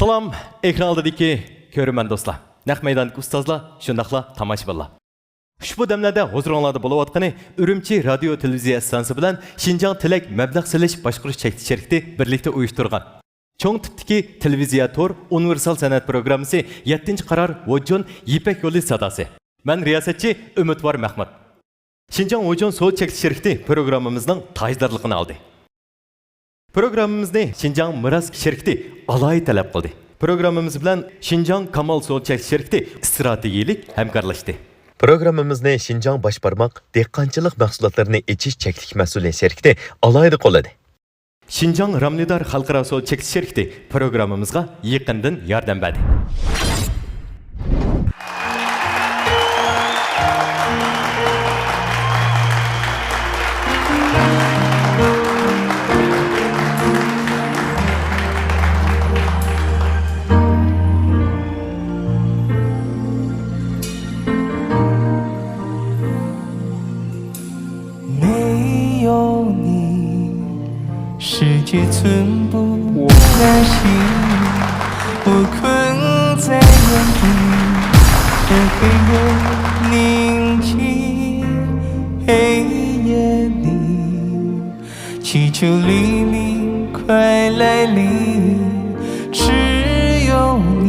Salam, ekran oldidagi ko'rman do'stlar. Naq maydondagi ustozlar, shundaqla tomoshabinlar. Ushbu damlarda huzuringlarda bo'layotgani Urumchi radio televiziya stansiyasi bilan Xinjiang Tilak mablag' silish boshqarish chekti sherikti birlikda uyushtirgan cho'ng tipdagi televiziya tor universal san'at programmasi 7-qaror Vojjon Yipak yo'li sadosi. Men riyosatchi Umidvor Mahmud. Xinjiang Vojjon so'z chekti sherikti programmamizning tajdorligini oldi. Programmamizni Xinjiang miros sherikti alohida talab qildi. Programmamiz bilan Xinjiang Kamal so'z chekti sherikti strategik hamkorlashdi. Programmamizni Xinjiang bosh barmoq dehqonchilik mahsulotlarini echish cheklik mas'uliyat sherikti alohida qo'lladi. Xinjiang Ramnidar xalqaro so'z chekti sherikti programmamizga yaqindan yordam berdi.世界寸步难行，我困在原地，这黑夜宁静，黑夜里祈求黎明快来临，只有你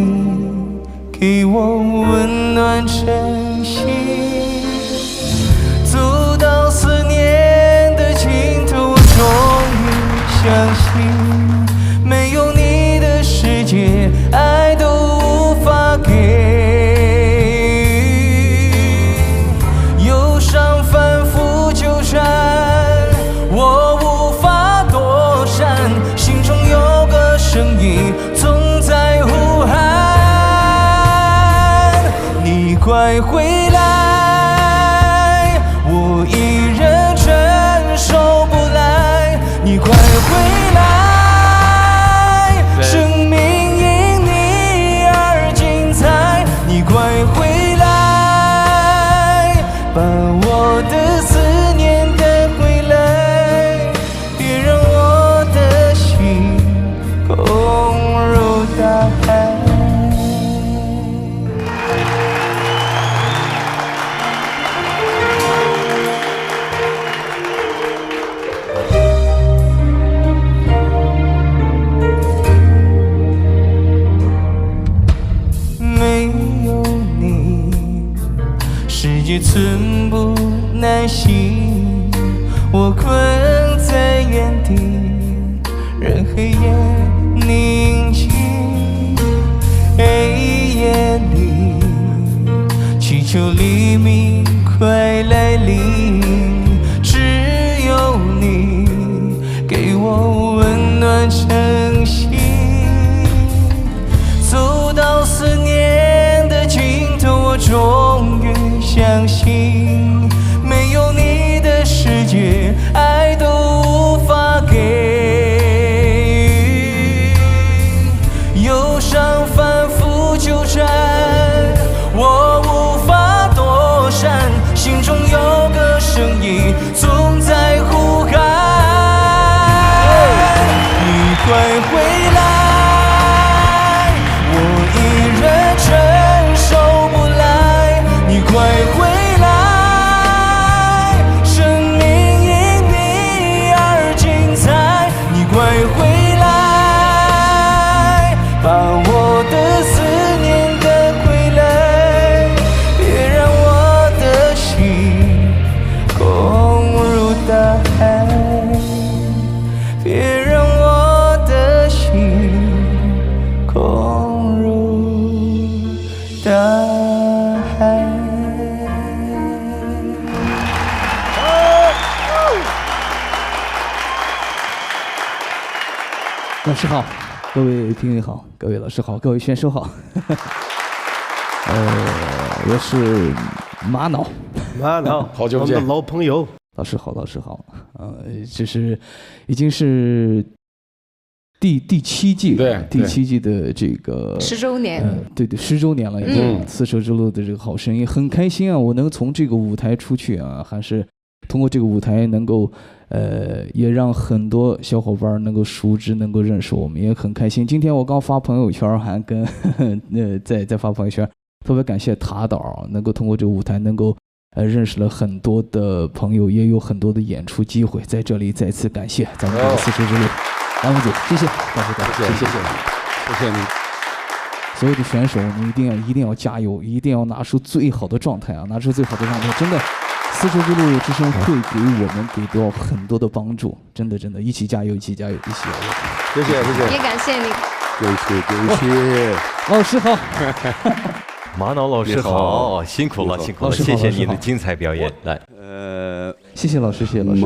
给我温暖晨曦，走到思念的尽头，我终相信没有你的世界，爱都无法给。忧伤反复纠缠，我无法躲闪，心中有个声音总在呼喊，你快回来，我一人承受不来，你快回来，生命因你而精彩，你快回来，把我的思念带回来，别让我的心空如大海。世界寸步难行，我困在原地，任黑夜宁静，黑夜里祈求黎明快来临，只有你给我温暖晨曦，走到思念的尽头，我终于相信没有你的世界，爱都无法给。忧伤反复纠缠，我无法躲闪，心中有个声音总在呼喊，你快回来，我一人承受不来，你快回来，生命因你而精彩，你快回来，把我的思念带回来，别让我的心空如大海，别让我的心空如大海。老师好，各位评委好，各位老师好，各位选手好。我是玛瑙，好久不见，我们的老朋友。老师好，老师好。这是已经是第7季，对，第7季的这个10周年，对10周年了，已经丝绸之路的这个好声音，很开心啊！我能从这个舞台出去啊，还是通过这个舞台能够也让很多小伙伴能够熟知，能够认识我们，也很开心。今天我刚发朋友圈，还跟在发朋友圈，特别感谢塔导能够通过这个舞台，能够认识了很多的朋友，也有很多的演出机会。在这里再次感谢咱们这个丝绸之路栏目组，谢谢，感谢，谢谢你。所有的选手，你一定要加油，一定要拿出最好的状态啊！拿出最好的状态，真的，丝绸之路之声会给我们给到很多的帮助，真的，一起加油，一起加油，一起加油！谢谢，也感谢你，恭喜，老师好，马脑老师好，辛苦了，谢谢你的精彩表演，来，谢谢老师，谢谢老师。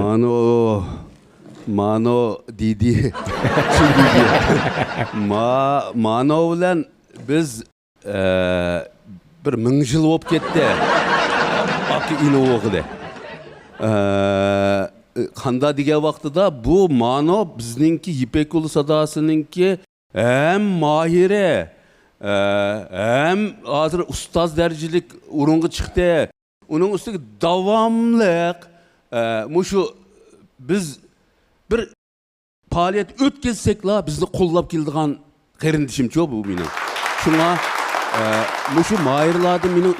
Mano Didi, Mano bilen biz bir 1000 yıl olub ketdi. Akı ini oğudu. Kanda degen vaqtida bu Mano bizninki Yipek Ulu Sadasınınki hem mahire hem hazır ustaz derecilik urungu çıktı. Onun üstüne davamlıq muşu biz bir faaliyet ötközsek bizni qo'llab keladigan qarindishim-ku bu mening. Shunga shu mayirlardan mening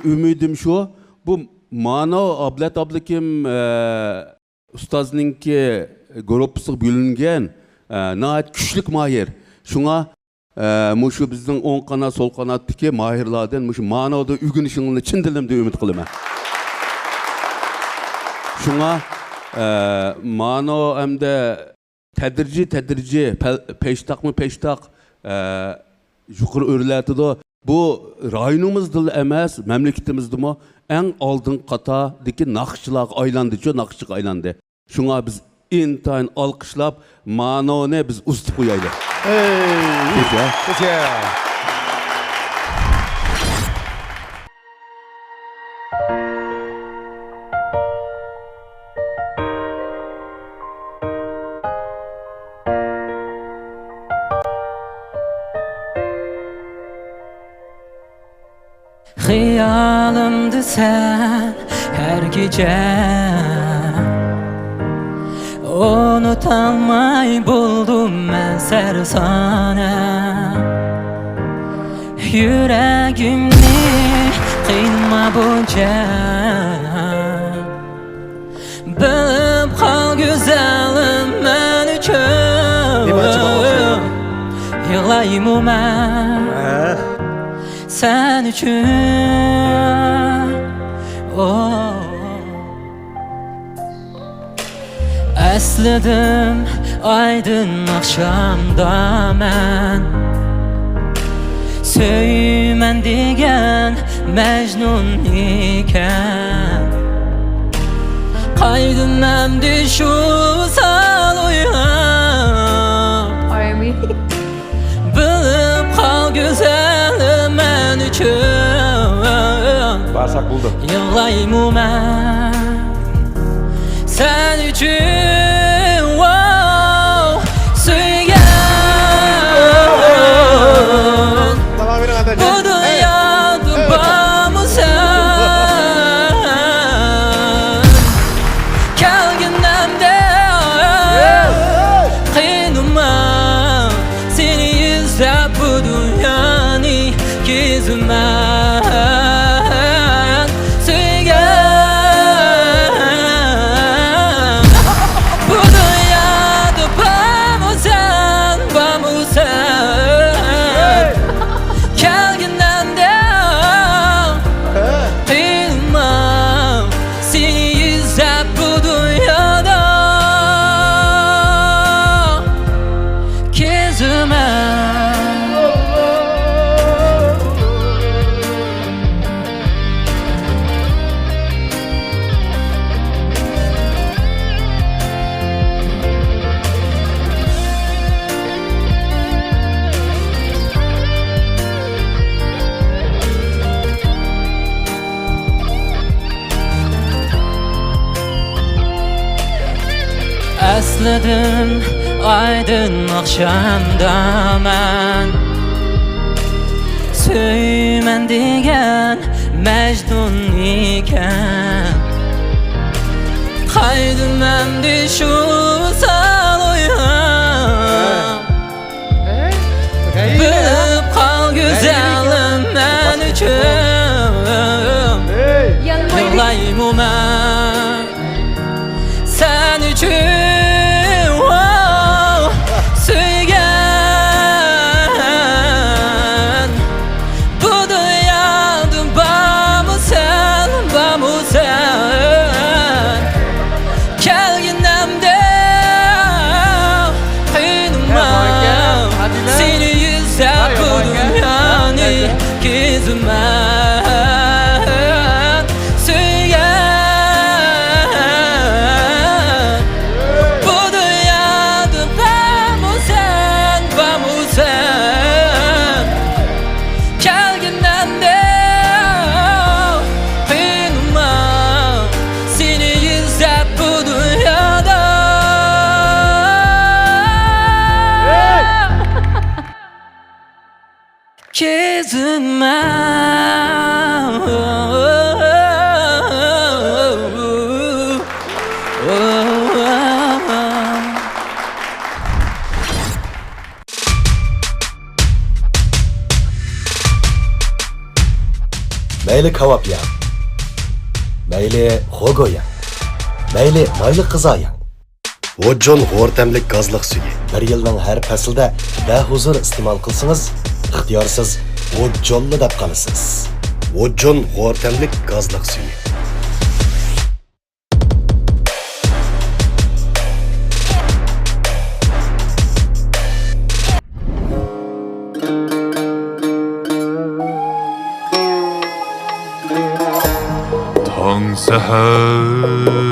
umidim shu. Bu Mano Ablat Ablakim ustozninki gruppasiga bo'lingan nihoyat kuchlik mayir. Shunga shu bizning o'ng qanot, so'l qanotdagi mayirlardan shu Manoda o'rganishingni chin dilimdan umid qilaman. Shunga Mano hamda tadrici peştak yuqori o'rlatadi. Bu rayonimizda emas, mamlakatimizda eng oldin qatordagi naqshchilarga aylandi-ku, naqshchiga aylandi. Shunga biz intayin olqishlab Manoni biz ustib qo'yaylik. Xiyalımdı sen her gece Unutamay buldum ben sersane Yüreğimni kıyma bunca Bilip kal güzelim ben üçün Yığlayım ben sen üçün Əslidim aydın akşamda mən Söymən digən Məcnun ikən Qaydım məmdi şu sal uyan Bilip kal güzelim mən üçün Bağırsak buldu. Yığlayım mən sen üçün Söyən bu dünyada bağımı sen Kəlgindəmdə Qeynuma Seni izləyib bu dünyanı Gezmən Söyən bu dünyada bağımı sen Kəlgindəmdə Qeynuma Seni izləyib bu dünyada Gezmən Əslidim aydın akşamda mən Söymən digən Məcnun ikən Haydi memdi şu saloyam Bilip kal güzelim men üçün Yılayım mən sen üçün Söygen Bu dünyada bağımı sen Kelginemde Hünuma Seni yüzler bu dünyanı Gizmen Söygen Bu dünyada bağımı sen Kelginemde Hünuma Seni yüzler bu dünyada Kezime Meyli kavap yang, meyli hogo yang, meyli maylı kıza yang. Vojon hortemlik gazlık suyu. Bir yılın her fasilde behuzur istimal kılsınız, ixtiyorsız vojonlu dap kalırsınız. Vojon hortemlik gazlık suyu. Tong seherda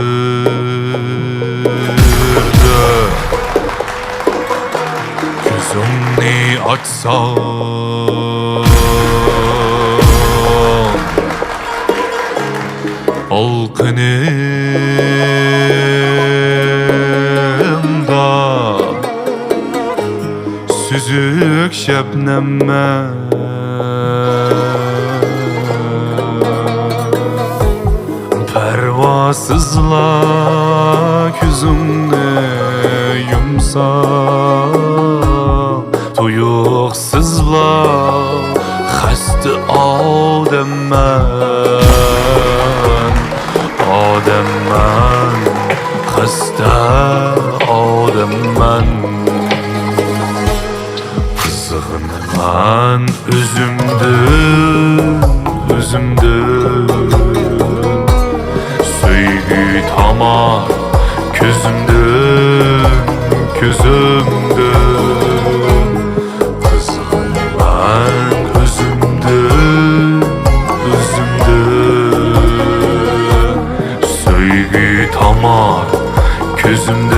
Gözümni açsam Balkınımda Süzük şebnemme Pervasızla yüzümde yumsam Tuyuksuzla xəstə Ademmen xəstə Ademmen Kızığınan özümdün Söygü tamar közümdün Kızığınan özümdün Söygü tamar közümdün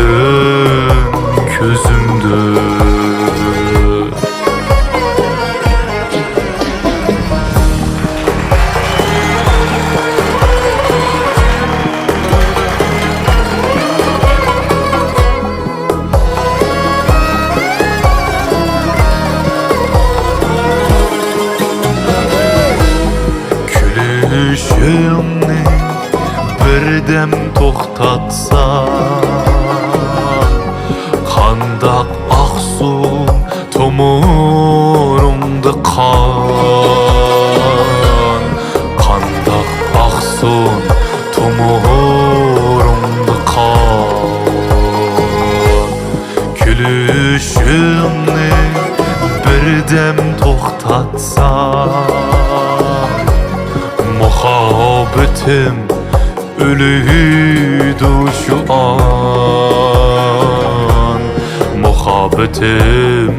Gülüşümni birdem toxtatsa Qandaq axsun tomurumda qan Qandaq axsun tomurumda qan Gülüşümni birdem toxtatsa Muhabbetim ölüydü şu an Muhabbetim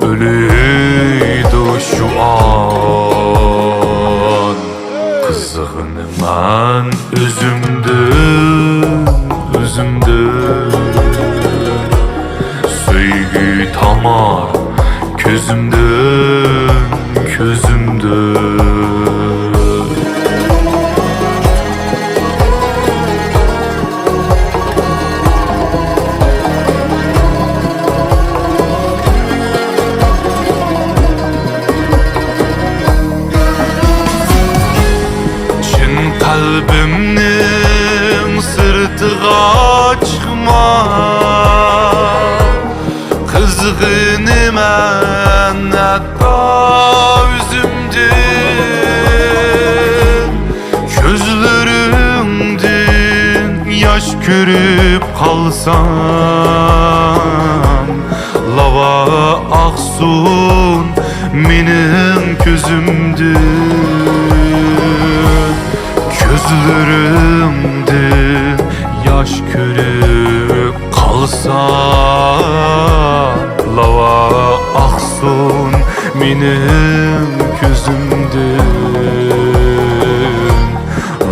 ölüydü şu an Kızığınan özümdün Söygü tamar közümdün Kalbimnin sırtı Qizig'ini men hatto o'zimdan ko'zlarimdan yosh ko'rib qalsam lava oqsun mening ko'zimdan gözlerimden yaş görüp kalsam lava aksun benim gözümden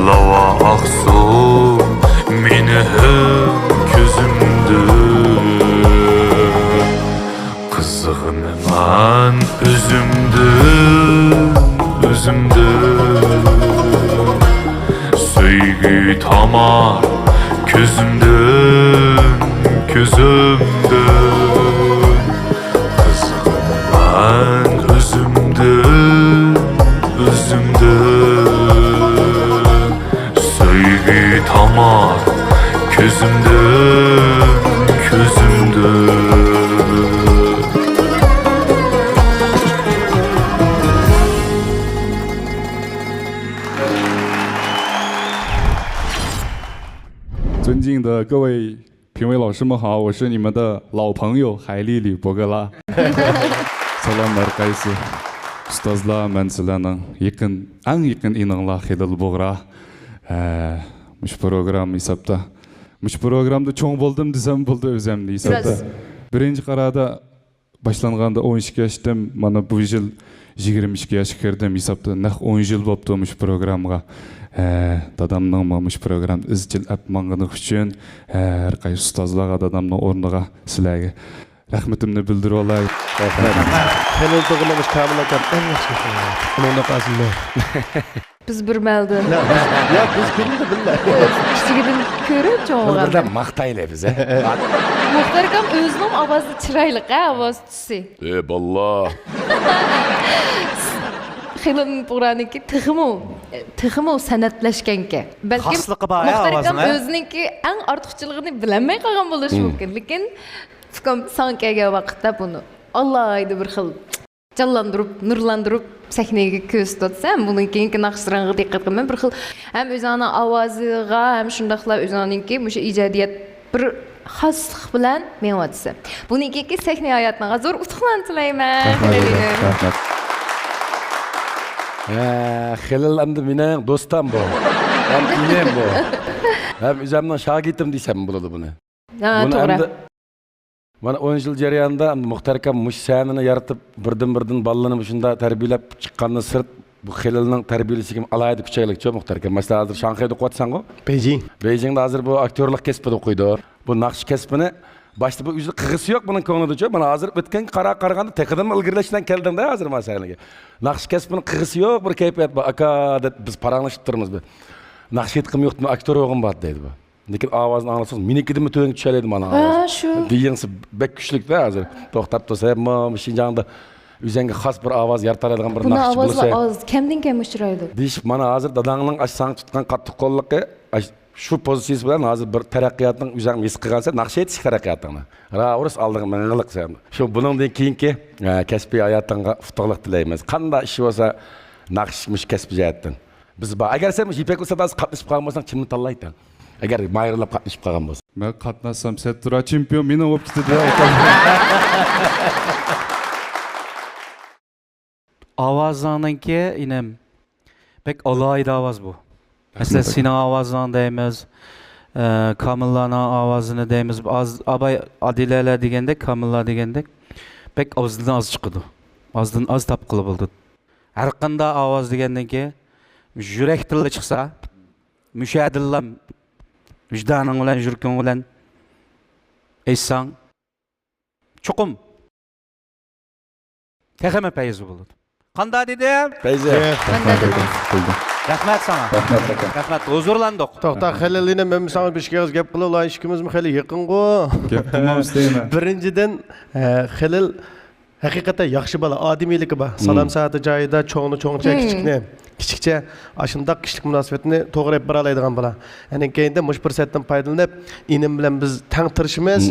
lava aksun benim gözümden kızığını ben özümden Sevgi tamar gözümden Kızgın ben özümden Sevgi tamar gözümden尊敬的各位评委老师们好，我是你们的老朋友海丽吕伯格拉。Salam әрқайсы ұстазлар, мен сілердің ең екен инаңла Хелил Боғра. Мұш программ есапта. Мұш программда чоң болдым десем болды өземді есапта. Бірінші қарада башланғанда 12 яштым, мана бұл жыл 22 яш кірдім есапта. Нақ 10 жыл болыпты мұш программға. Dadamның мұш программ ізчіл әп маңғынық үшін әрқайсы ұстазларға dadamның орныға сіләге рахметімді білдіру олай. Helal doğulamış Kamil Akam en yaxşı. Onun qasında. Biz bir məldi. Ya biz kimdi billah. Kichigidin ko'rib cho'g'an. Birden maqtayla bize. Muxtar akam o'zining ovozi chiroyli, ovoz tusi. Eyvallah. Xilin Buğraniki tıxımı sanatlashganki. Balki Xasligi bor Muxtar akam ovozini. o'ziniki eng ortiqchiligini bilmay qolgan bo'lishi mumkin, lekin fikrim son kelgan vaqtda buni alayda bir xil canlandırıp, nurlandırıp sahneye göz tutsam, bunun keyinki naqshlarga diqqat qilmay bir xil ham o'zining ovoziga, ham shundaqla o'zininki o'sha ijodiyat bir xoslik bilan menyapti. Bunun keyinki sahna hayotiga zo'r utuqlar tilayman. Helal endi mening do'stim bu. Hem inem bu. Hem üzemden şagitim desem buladı bunu. Ha, to'g'ri. Mana 10 yıl jarayonida Muxtar akam mush sanini yaratib birdan bolalarni shunda tarbiyalab chiqqandan sirt bu Helalning tarbiyalasiga alayda kuchaylikchi Muxtar akam. Masalan, hozir Shanxayda o'qiyotsan-ku? Beijingda hozir bu aktyorlik kasbida o'qiydi. Bu naqsh kasbini boshda bu o'zi qig'isi yo'q buning ko'nglida-chi. Mana hozir o'tgan qaraganda teqidan ilgirlashdan keldim-da hozir masalaga. Naqsh kasbini qig'isi yo'q bir kayfiyat bu aka deb biz paranglashib turibmiz bu. Naqsh yetqim yo'qmi aktyor o'g'im bor deydi bu. Lekin ovozini anglasangiz menikidimi to'yinga tushadi mana. Ha, shu. Deyingsi bek kuchlikda hozir. To'xtab tursa, Shinjongda o'zingga xos bir ovoz yaratadigan bir naqsh bo'lsa. Buni ovozi kimdan kim uchraydi? Deyishib, mana hozir dadangning ashsang tutgan qattiq qo'lligi shu pozitsiyasi bilan hozir bir taraqqiyotning o'zing his qilgansa, naqsh yetish taraqqiyotingni. Raurus alding ming'iliq sen. Shu buningdan keyingi kasbiy hayotingga utuqlik tilaymiz. Qanday ish bo'lsa, naqshmish kasbiy jihatdan. Biz agar sen Ipak Sadasi qatnashib qolgan bo'lsang, kimni tanlaysan? Agar mayrlab qatnashib qolgan bo'lsa. Men qatnassam set tura chempion meni bo'lib ketadi. Ovozingki inem pek alayda ovoz bu. Mesela senin ovozing deymiz, Kamillarning ovozini deymiz. Abay Adilalar degandek, Kamillar degandek pek ozdan az chiqadi. Ozdan az topqili bo'ldi. Har qanday ovoz degandan keyin yurak tili chiqsa, mushadillar vicdanın bilan, yurking bilan aytsang, chuqum texme payzi bo'ladi. Qanday dedim? Payzi. Rahmat sana. Rahmat. Huzurlandik. To'xta, Helalina men sana bir kez gap qilib olay, ishimiz hali yaqin-ku. Gap qilmamiz deyman. Birinchidan Helal haqiqatan yaxshi bola, odimiyligi bor. Salom saati joyida, cho'ngni cho'ngcha kichikni. kichikcha ashundaq kishilik munosabatni to'g'rilab beralaydigan bola. Ya'ni keyinda mush fursatdan foydalanib, inim bilan biz tang tirishimiz,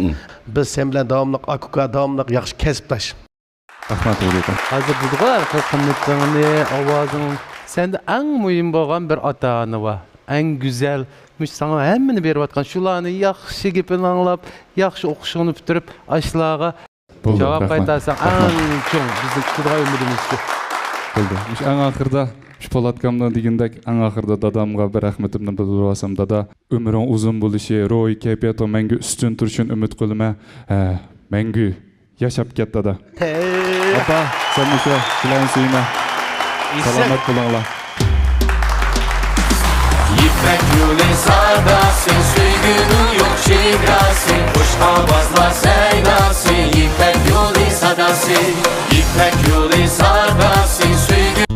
biz sen bilan davomli aka, davomli yaxshi kasblash. Rahmat o'ylayman. Hozir budiga qilqinliqingni, ovozing sende eng muhim bo'lgan bir ota-ona va eng go'zal mush sana hammani berayotgan shularni yaxshi gapini anglab, yaxshi o'qishini bitirib, ashlarga javob qaytarsan eng cho'ng bizning kutadigan umidimiz shu. Bo'ldi. Eng oxirida Po'latkamdan degandek, eng oxirida dadamga bir rahmatimni bildirib olsam, dada, umring uzun bo'lishi, ro'y kayfiyati menga ustun turishini umid qilaman. Mengu yashab ket dada. Ota, sen o'sha bilan suyma. Salomat bo'linglar. İpek yolu sardasın, suygunun yok şigrası, hoş havazla seydası. İpek yolu sardasın, İpek yolu sardasın, suygunun.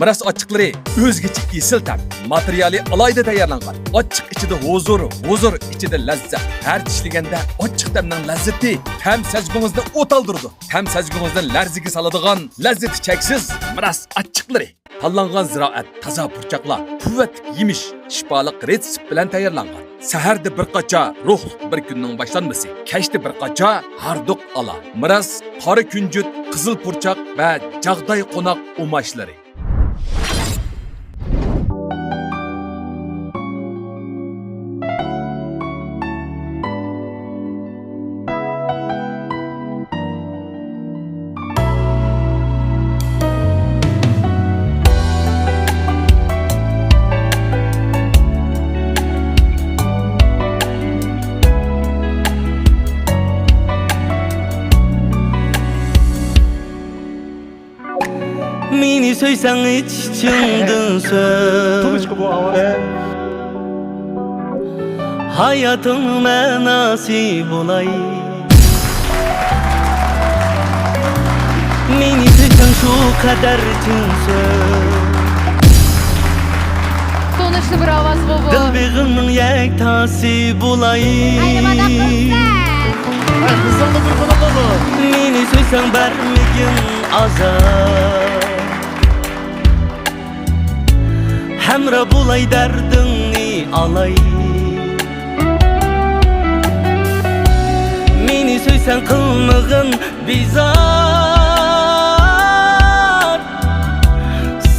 miras ochiqlari o'zgacha esil tam, materiali alayda tayyorlangan. Ochiq ichida huzur ichida lazzat. Har tishlaganda ochiq tamning lazzati tam sajgungizni o'taldirdi. Tam sajgungizdan larziga soladigan lazzati cheksiz miras ochiqlari. Tanlangan ziroat, toza burchaqlar, quvvatli yemish, shifoliq retsept bilan tayyorlangan. Saharda bir qacha ruhliq bir kunning boshlanmasi, kechda bir qacha harduq ala. Miras, qora kunjut, qizil burchaq va jag'day qo'noq umashlari. Meni so'ysang ichimdan so'z Hayatın ma'nosi bo'lay Meni so'ysang shu qadar chin so'z Sonuçlu bir avaz bu. Dilbeg'imning yaktasi bo'lay Meni so'ysang barmigin azab Hamra bulay derdini alay Meni so'ysang qilmag'in bizar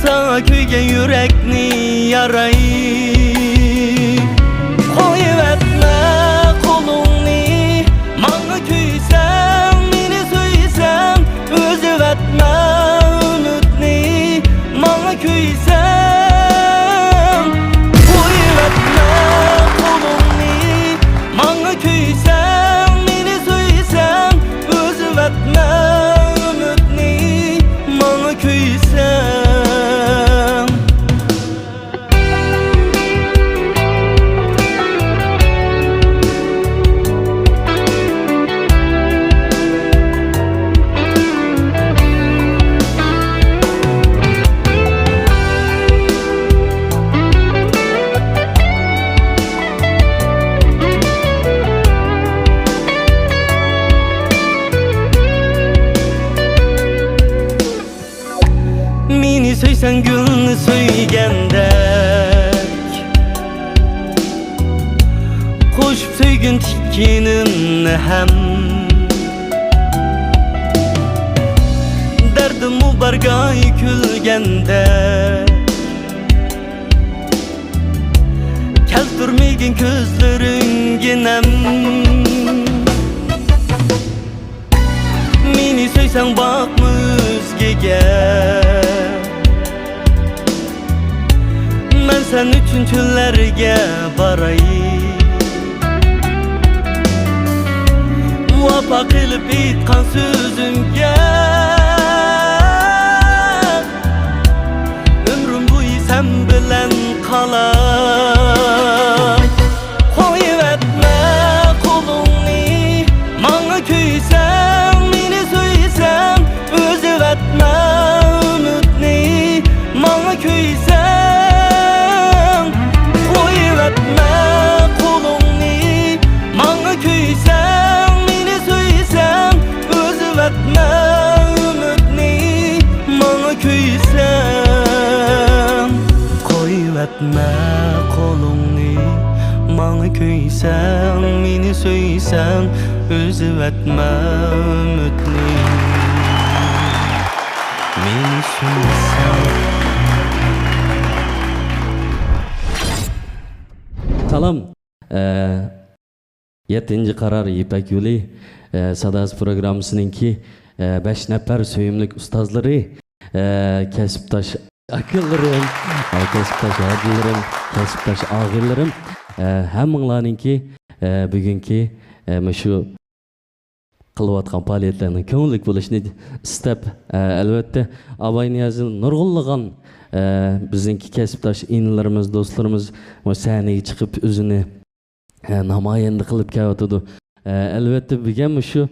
Sana kuygan yurakni yaray Qo'yib etma qo'lingni Manga kuysang meni so'ysang O'zib etma unutni Manga kuysang Qo'yib etma qo'lingni Manga kuysang meni so'ysang O'zib etma unutni Manga kuysang Meni so'ysang gulni so'ygandek Qo'shib so'ygin tikkinimni ham Dardim u bargoy kulgandek Keltirmagin ko'zlaringga nam Meni so'ysang boqma o'zgaga Men sen üçün çöllerge baray Vapa qilib aytgan so'zimga Ömrüm bo'yi sen bilan qalay Qo'yib etma qo'lingni Manga kuysang meni so'ysang O'zib etma unutni Manga kuysang Qo'yib etma qo'lingni Manga kuysang meni so'ysang O'zib etma unutni Manga kuysang Qo'yib etma qo'lingni Manga kuysang meni so'ysang O'zib etma unutni Meni so'ysang Salam. 7. Karar İpek Yolu Sadası programısınınki 5 nefər söyümlük ustazları, kəsbdaş akıllarım, kəsbdaş hacılarım, kəsbdaş ağırlarım, həmminlarınki bugünkü şu qılıvatqan fəaliyyətlərinin köngüllik bo'lishini istab, albatta Abay Niyazın nurg'unlagan bizninki kəsbdaş inlarımız, dostlarımız sahneye chiqib o'zini namoyanda qilib kelyotdi. Albatta bilgan shu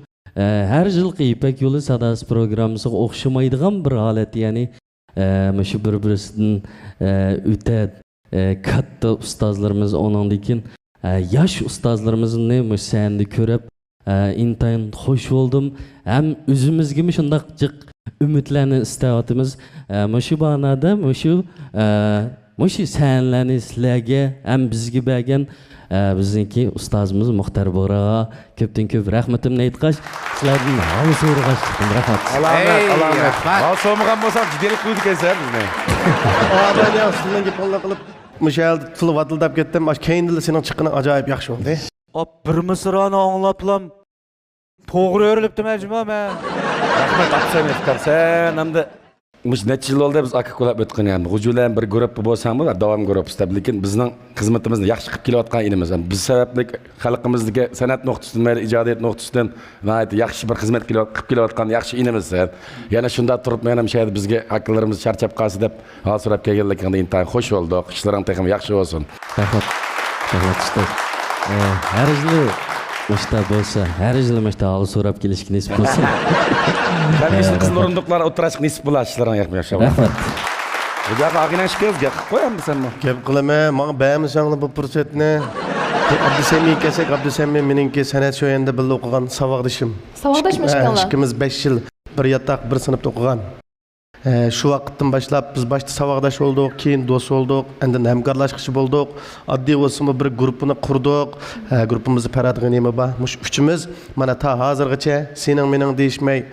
har yilgi İpek Yolu Sadası programmasiga o'xshamaydigan bir holat, ya'ni Şu bir-birisinden öte katta ustazlarımız onundan keyin yaş ustazlarımızın ne sende körüp intayin hoş oldum. Hem özümüzge mi şundaq jiq ümitlerini istevatımız. Şu banada şu senlerini sizlerge hem bizge bergen bizniki ustazımız Muxtar Borağa köpten köp rahmetimni aytqaç. Sizlardan halı so'rag'aç. Rahmat. Alamet. Al so'magan bo'lsam jidelik qo'ydi ekansan bizni. Ben ya sizden gepinler kılıp Müşahel tili vadıldap kettim. Keyin dili senin çıkkının acayip yaxşı oldu. Bir mısrani anlatılam. Toğru örülüptü mecmua ben. Rahmat Abdusami fikam. Sen hamda necha yil oldi biz aka ko'lab o'tgan endi. G'ujulan bir guruh bo'lsam bu davom guruhida, lekin bizning xizmatimizni yaxshi qilib kelayotgan inimiz. Biz sababli xalqimizdagi san'at nuqtasidan, mayli ijodiyat nuqtasidan yaxshi bir xizmat qilib kelayotgan yaxshi inimiz. Yana shunda turib men ham shayda bizga akalarimiz charchab qolsa deb hol so'rab kelganligingda intayin xush bo'ldik. Ishlaring texim yaxshi bo'lsin. Rahmat. Rahmat ustoz. Har yili Müşta bo'lsa, har yili müşta halı so'rab kelishga nasib bo'lsin. Belki kızın orundukları oturacak nisip bular işlerin yapmıyor. Rahmat. Bu cevap ağına çıkıyoruz. Koyar mısın mı? Gep kılama, bana beğenmişsin bu fırsatını. Abdusami kesek, Abdusami menimki sanat şöyende birlikte okugan savaqdışım. Savaqdaş mı çıkanlar? İkimiz 5 yıl bir yatak bir sınıfta okugan. Şu vaqtdan başlap biz başta savaqdaş olduk, keyin dost olduk, endi hamkorlashqichi bo'ldik. Oddiy bo'lsa bir guruhni qurdik. Guruhimizni Farad G'aniyeva bor. Mush uchimiz mana ta hozirgacha sening mening deyishmay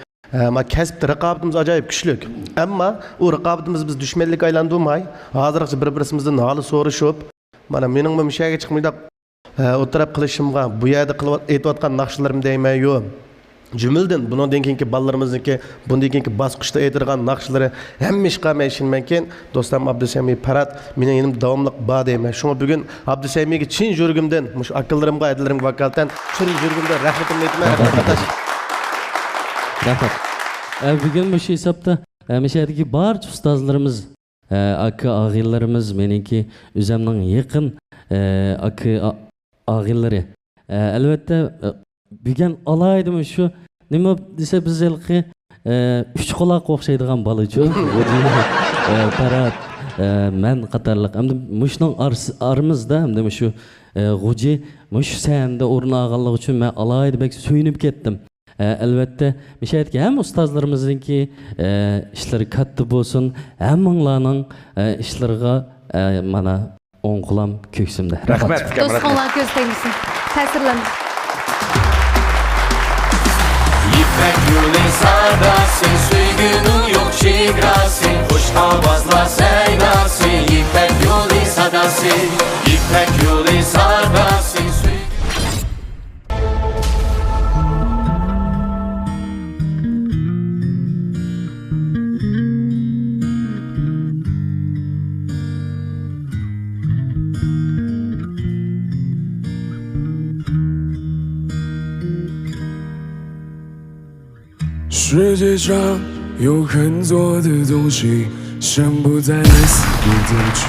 ma kasbda raqobatimiz ajoyib kuchli. Ammo u raqobatimiz biz dushmanlik aylandirmay, hozirgacha bir-birimizdan holi so'rashib, mana mening mishaga chiqmaydi o'tirib qilishimga, bu yerda qilib aytayotgan naqshlarim deyman yo'q. Cümülden bundan keyinki ballarımızdaki bundan keyinki basqışta aytırgan naqshlari hamma ishqa mashinmankin do'stim Abdusami Farad mening yenim davomliq bor deyman. Shunga bugun Abdusamiga chin yurgimdan, mush akallarimga, aydilarimga vakolatan chin yurgimdan rahmatimni aytman. Rahmat. Bugün bu hesapda müşahedeki barcha ustozlarimiz, aka ağillarimiz, meniki o'zimning yaqin aka ağillari. Albatta bugün alaydım şu nima desa biz ilki üç quloq o'xshaydigan bolachu. Farad, men qatorliq. Hamda mushning arimizda hamda shu g'uji mush sanda o'rin olganligi uchun men alaydı bek suyunib ketdim. Albatta müşahedeki hem ustozlarimizningki ishlari katta bo'lsin, hammanglarning ishlariga mana o'ng qulam ko'ksimda. Rahmat. Do'stlar ko'z tegsin. Ta'sirlandim. İpek yolu sadasın, suygunu yok şigrasın, hoş havazla seynasın. İpek yolu sadasın, İpek yolu sadasın.世界上有很多的东西，生不带来，死不带去。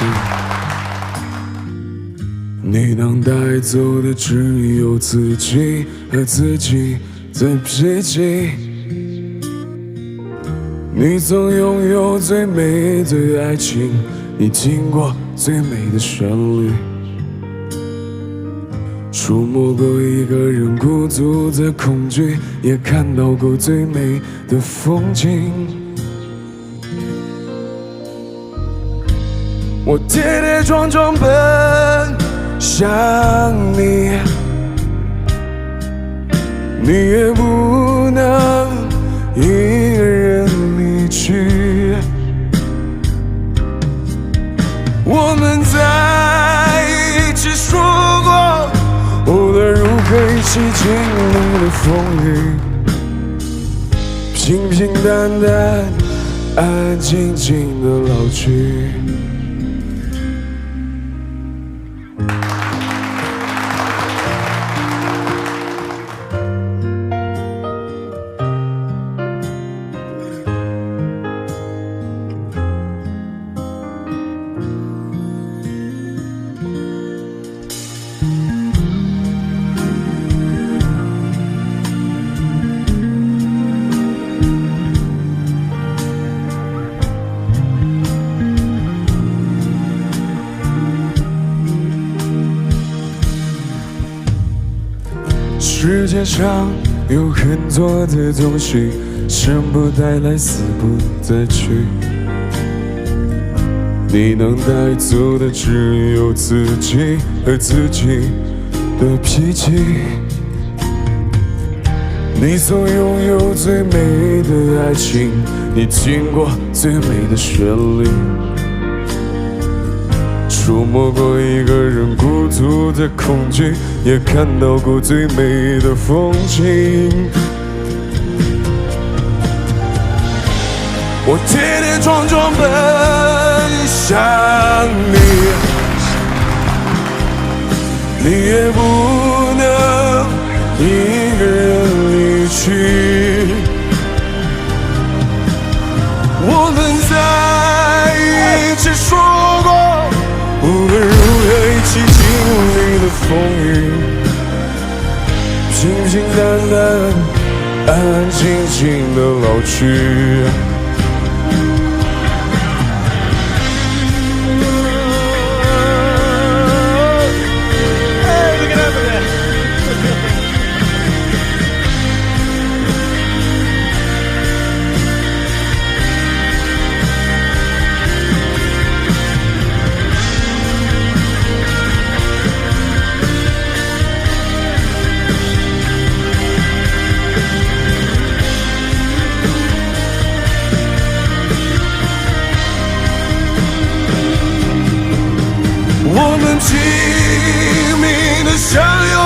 你能带走的只有自己和自己的脾气。你曾拥有最美的爱情，你听过最美的旋律。触摸过一个人孤独的恐惧，也看到过最美的风景。我跌跌撞撞奔向你，你也不能一个人离去。我们在一起说过，无论如何一起经历了风雨，平平淡淡，安安静静的老去。世界上有很多的东西，生不带来，死不带去。你能带走的只有自己和自己的脾气。你曾拥有最美的爱情，你听过最美的旋律，触摸过一个人孤独的恐惧，也看到过最美的风景。我跌跌撞撞奔向你，你也不能一个人离去。我们在一起说过，无论如何一起经历的风雨，平平淡淡，安安静静的老去。我们拼命的相拥，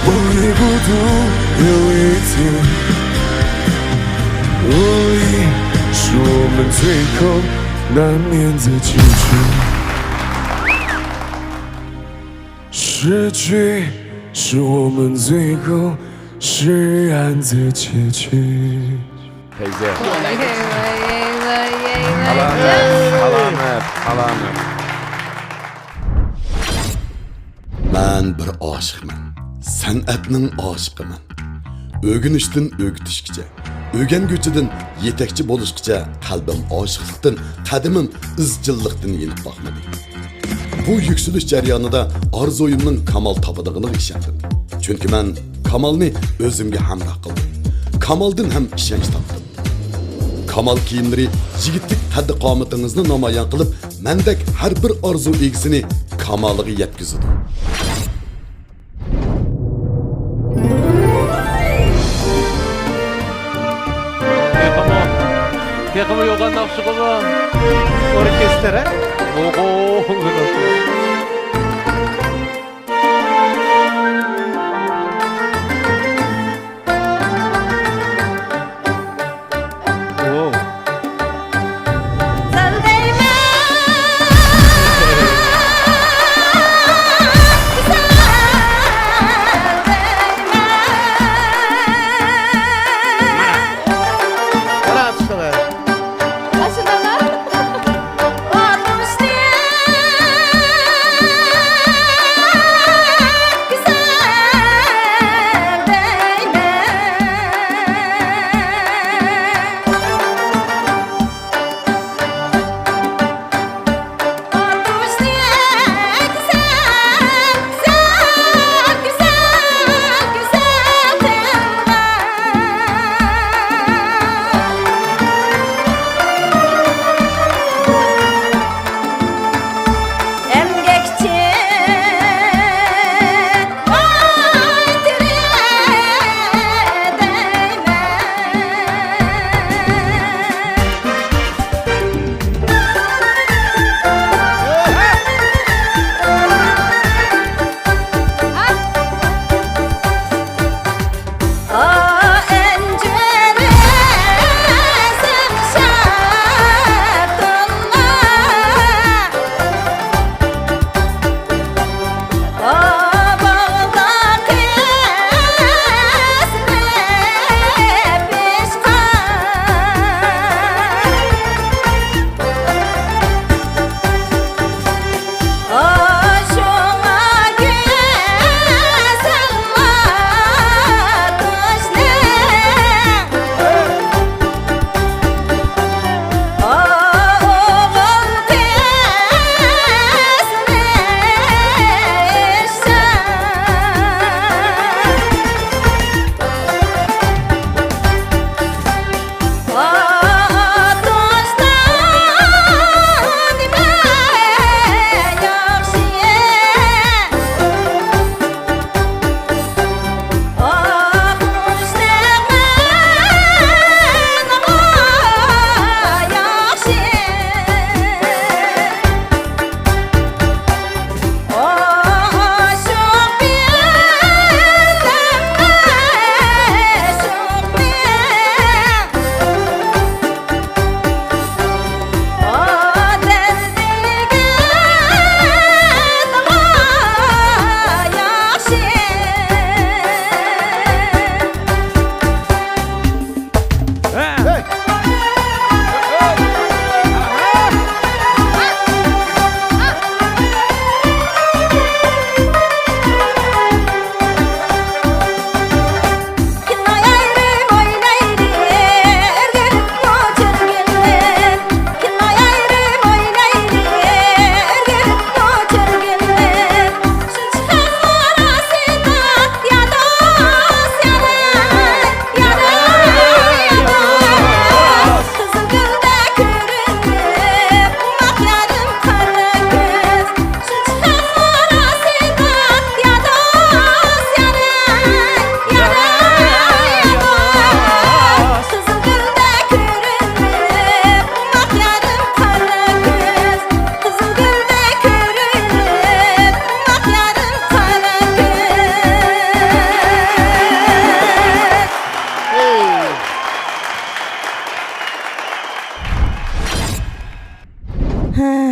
不离孤独有一天，无力是我们最后难免的结局，失去是我们最后释然的结局。Teyze. Alamet. Ben bir aşıqman. San'atning aşıqıman. Ögünüşdün ögütüşkice, ögengüçüdün yetekçi boluşkice qalbim aşıqlıqdan, qadimim izchillikdan yenib baxmadi. Bu yükseliş jarayonida orzuimning kamal topadiganligiga ishondim. Chunki men kamalni o'zimga hamroh qildim. Kamaldan ham ishonch topdim. Kamal kiyimlari yigitlik qaddi qomatingizni namoyon qilib, mendek har bir orzu egisini kamaliga yetkazadi. Tekimi yo'qan naqshig'imi? Orkestra? O'g'o.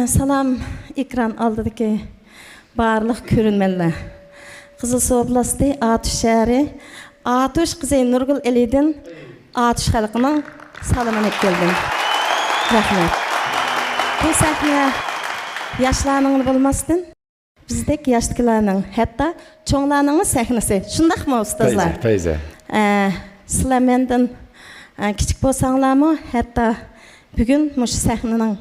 Salam ekran aldidagi barliq ko'rinmanlar. Qizilsuv oblasti Atush shahri Atush qizi Nurgul Elidin Atush xalqining salomini keldim. Rahmat. Bu sahna yoshlarning bo'lmasdan bizdek yoshlarning, hatto cho'nglarning sahnasi. Shundaqmi ustozlar? Fayza. Sizlar mendan kichik bo'lsanglarmi, hatto bugun mush sahnaning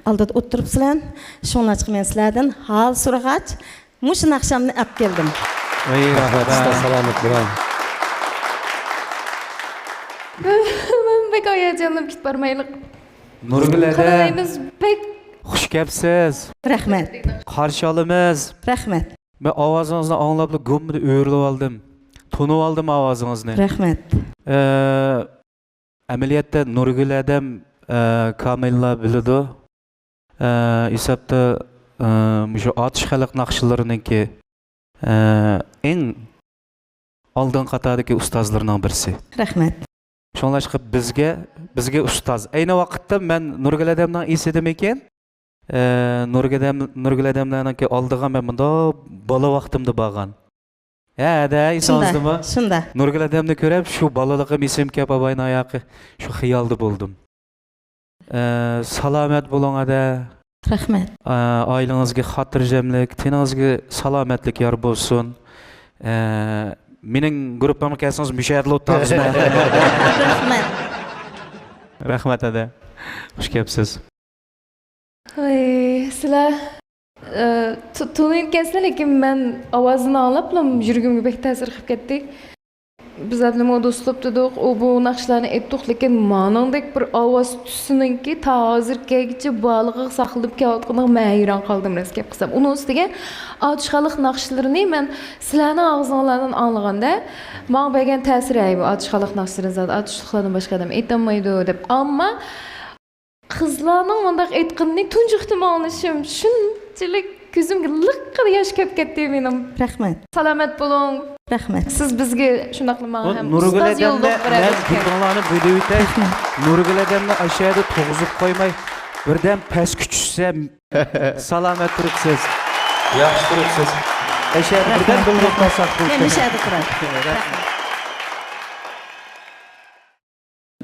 oldida o'tiribsizlar. Shunga chiqib men sizlardan hol so'rag'ach, mush naqshamni olib keldim. Rahmat, salomat bo'ling. Men bek hayajonlanib ketib bormaylik. Nurgulada Qaraymiz bek xush kelibsiz. Rahmat. Qarshi olamiz. Rahmat. Men ovozingizni anglab go'mmida o'rlib oldim. Tonib oldim ovozingizni. Rahmat. Amaliyotda Nurgul adam Kamilla biladi. Hisobda shu Atush xalq naqshlarininki eng oldin qatardagi ustozlarning birisi. Rahmat. Shunlashqa bizga ustoz. Ayni vaqtda men Nurgul adamdan esladim ekan. Nurgul adamlarninki oldiga men bunda bola vaqtimda borgan. Da, esangizdami? Shunda. Nurgul adamni ko'rib, shu bolaligim esim kelib abayni oyoqi shu xiyolda bo'ldim. Salomat bo'ling ada. Rahmat. Oilangizga xotirjamlik, tanangizga salomatlik yor bo'lsin. Mening gruppamga kelsangiz musharli o'tamiz. Rahmat. Rahmat ada. Xush kelibsiz. sizlar tunayotgansizlar, lekin men ovozini anglab yuragimga bek ta'sir qilib ketdi. Biz adlama do'stlab dedik, u bu naqshlarni aytdik, lekin ma'nodek bir ovoz tusininki ta hozirgacha bog'liq saqlanib kelayotganiga men hayron qoldim rasgap qilsam. Uning ustiga Atush xalq naqshlarini men sizlarning og'zingizlardan anglaganda, menga bergan ta'siri bu Atush xalq naqshlarini Atush xalqdan boshqa adam aytolmaydi deb. Ammo qizlarning bunday aytganini tunji ehtimolishim shunchalik ko'zimga liqqada yosh kelib ketdi mening. Rahmat. Salomat bo'ling. Rahmat. Siz bizga shunaqlama ham Nurgul ustoz yo'lda adamni gurbanlarni bo'yda o'tay. Nurgul adamni aşağıda to'g'izib qo'ymay, birdan pastga tushsa salomat turibsiz. Yaxshi turibsiz. Aşağıda birdan bo'lib qolsak bu. Mishada turadi.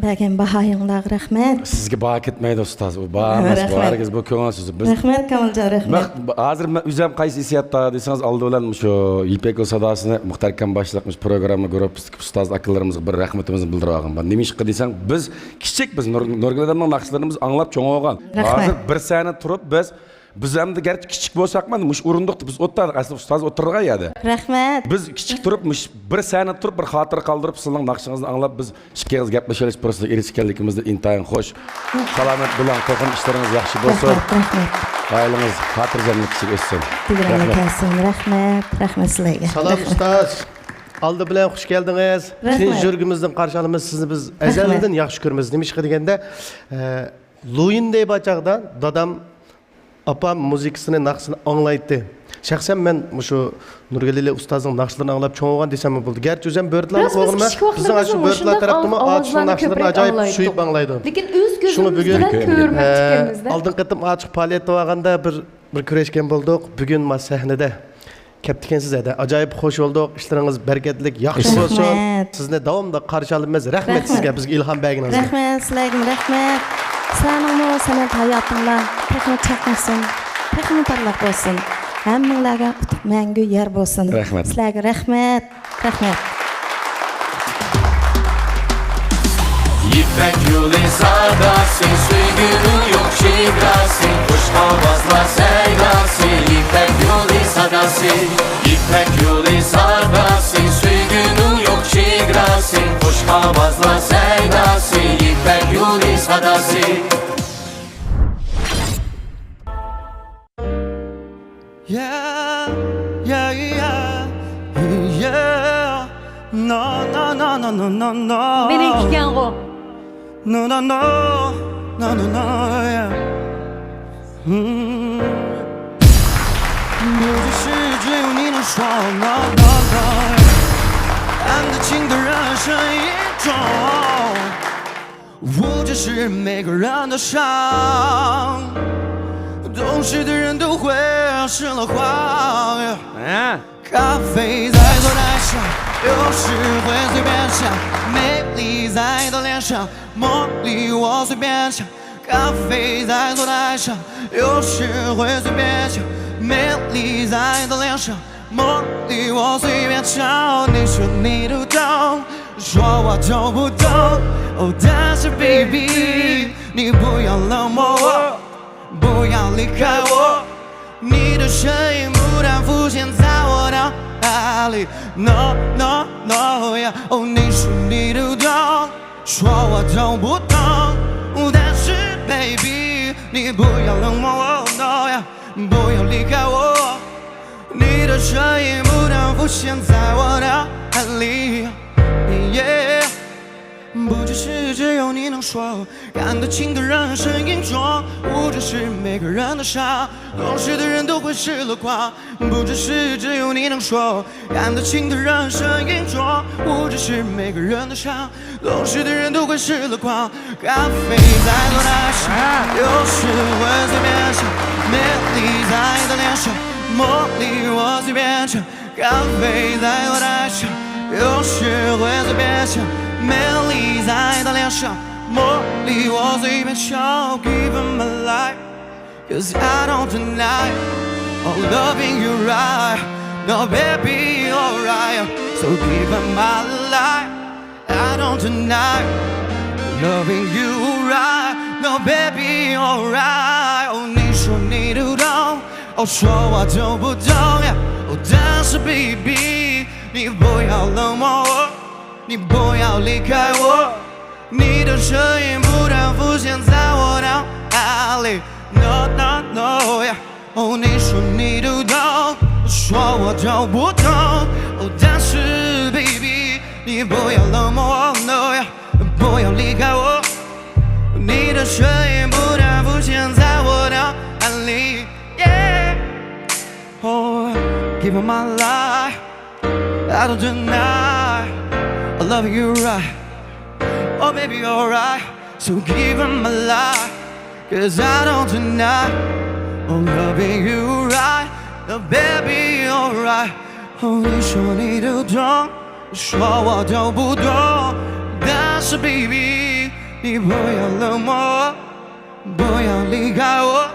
Bergen bahayinglar rahmat. Sizga baho ketmaydi ustoz. U baho emas, bahoringiz bu ko'ngil so'zi. Rahmat Kamoljon, rahmat. Hozir men o'zim qaysi hissiyotda desangiz oldi bilan shu Ipeko sadosini muhtarkam boshliqmiz programma gruppasiga ustoz akalarimizga bir rahmatimizni bildirib olgan. Nima ish qildisang biz kichik biz Nurgul adamning naqshlarimiz anglab cho'ng olgan. Hozir bir sani turib biz ham da gerçi kichik bo'lsakmi, mush o'rindiqda biz o'ttirdik, asli ustoz o'ttirgan edi. Rahmat. Biz kichik turib, bir sani turib, bir xotir qoldirib, sizning naqshingizni anglab biz ikkiz gaplashib fursatga erishganligimizda intayin xo'sh. Salomat bo'ling, qo'rqin ishlaringiz yaxshi bo'lsin. Rahmat. Oilangiz xotirjamlik ichida o'ssin. Rahmat. Rahmat sizlarga. Salom ustoz. Aldı bilan xush keldingiz. Siz jurgimizdan qarshi olamiz. Sizni biz azaldan yaxshi ko'ramiz. Nima ish qilganda, Luin deb bachaqda dadam apam muzikasini naqshini anglaydi. Shaxsan men shu Nurgul ustozning naqshlarini anglab cho'ng'gan desam bo'ldi. Garchi o'zim bo'rtlarni qo'g'irma, bizning shu bo'rtlar tarafdami Atush naqshlarini ajoyib suyib anglaydi. Lekin o'z ko'zimiz bilan ko'rib chiqqanimizda. Oldin qatim Atush faoliyatda bo'lganda bir kurashgan bo'ldik. Bugun mas sahnada Kaptikensiz edi. Ajoyib xush bo'ldik. Ishlaringiz barakatli, yaxshi bo'lsin. Sizni davomda qarshi olamiz. Rahmat sizga, bizga ilhom berganingiz. Rahmat sizlarga, rahmat. Sizlarning san'at hayotinglar texnik chaqnasin, texnik parlaq bo'lsin. Hammanglarga mangu yer bo'lsin. Sizlarga rahmat. Rahmat. İpek yolu sadasın, suygunun yok şigrasın, kuş havazla seydasın. İpek yolu sadasın, İpek yolu sadasın, suygunun yok şigrasın, kuş havazla seydasın. İpek yolu sadasın. Yeah, yeah, yeah, yeah. No, no, no, no, no, no, no. Mening kelgan o. No, no, no, no, no, no, yeah. 不只是只有你能说 no, no, no. 安得情的人生一种，无只是每个人的伤。懂事的人都会失了慌。咖啡在左台上，有时会随便想，美丽在你的脸上，茉莉我随便想。咖啡在左台上，有时会随便想，美丽在你的脸上，茉莉我随便瞧。你说你都懂，说我都不懂。哦，但是 baby， 你不要冷漠我，不要离开我。你的身影不断浮现在我脑海里 ，no no no 呀、哦，你说你都懂，说我都不懂，但是 baby， 你不要冷漠我 ，no 呀，不要离开我。你的身影不断浮现在我脑海里 ，yeah。不只是只有你能说，看得清的人身影中，不只是每个人的伤，懂事的人都会失了光。不只是只有你能说，看得清的人身影中，不只是每个人的伤，懂事的人都会失了光。咖啡在左台上，有时会随便想，美丽在你的脸上，茉莉我随便尝。咖啡在左台上，有时会随便想。美丽在你的脸上，茉莉我随便瞧。Give him my life, 'cause I don't deny, oh loving you right, no baby alright. So give him my life, I don't deny, loving you right, no baby alright. 哦，你说你都懂，哦，说我都不懂呀。哦，但是 baby， 你不要冷漠我。你不要离开我，你的身影不断浮现在我脑海里 ，no no no 呀、哦，你说你都懂，说我都不懂，哦，但是 baby， 你不要冷漠我 ，no 呀，不要离开我，你的身影不断浮现在我脑海里 ，yeah， oh give me my life, I don't deny。I love you right, oh baby alright. So give him my life, 'cause I don't deny, oh loving you right, oh baby alright. 哦，你说你都懂，说我都不懂，但是 baby， 你不要冷漠我，不要离开我，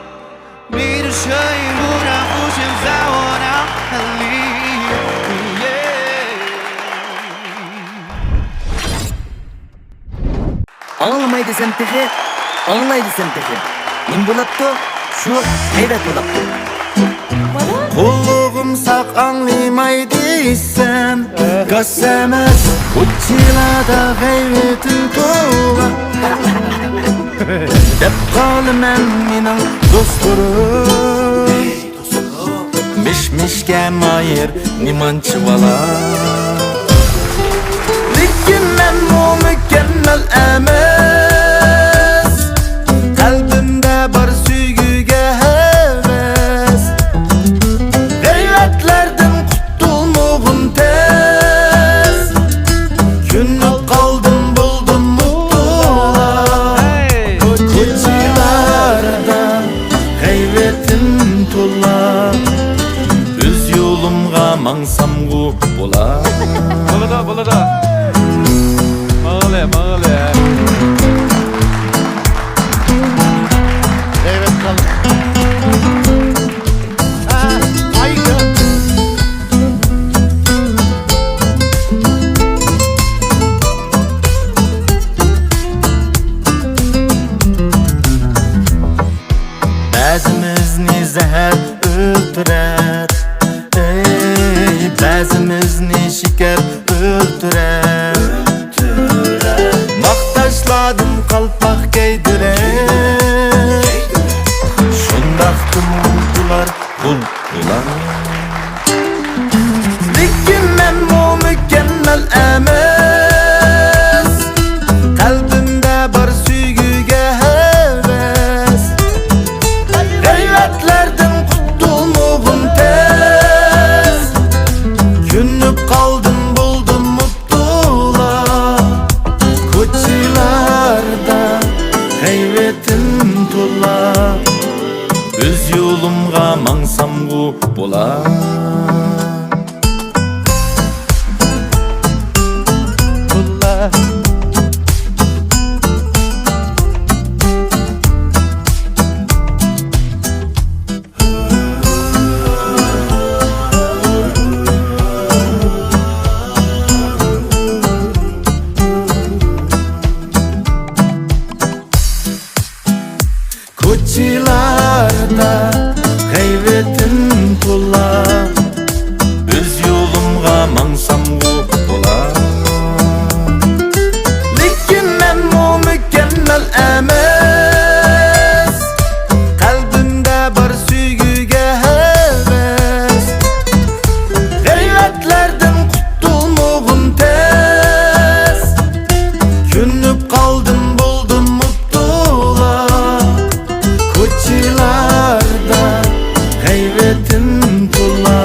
你的身影不断浮现在我脑海里。Anlamay desem tehi, anlay desem tehi. Nim bulaptı, şu hayret bulaptı. Kulluğum sak anlamay desem Kasemez uçilada gayretin tuğla Dep kalımen minin dostlarım Mişmişke mayır nimançı vala Likimen o mükemmel emez Kalbimde bar süygüge heves Gayretlerden kurtulmağım tez Günlük kaldım buldum mutlular Koçilarda gayretim tola Öz yolumga mangsam gu bola Bolada Mağale Evet kalın. Haydi. Bazımızni zehir öldürer Ey, bazımızni şeker öldürer Maktaşladım kalpak giydirer Şundaktım buldular buldular Likimen o mükemmel emez Kalbimde bar süygüge heves Gayretlerden kurtulmağım tez Günlük kaldım buldum mutlu bu bo'lar. Lekin men bu mükemmel emas. Qalbimda bir suyguga heves. G'ayratlardan qutulmog'im tez. Künüp kaldım buldum mutluluğa. Koçilarda gayretim tola.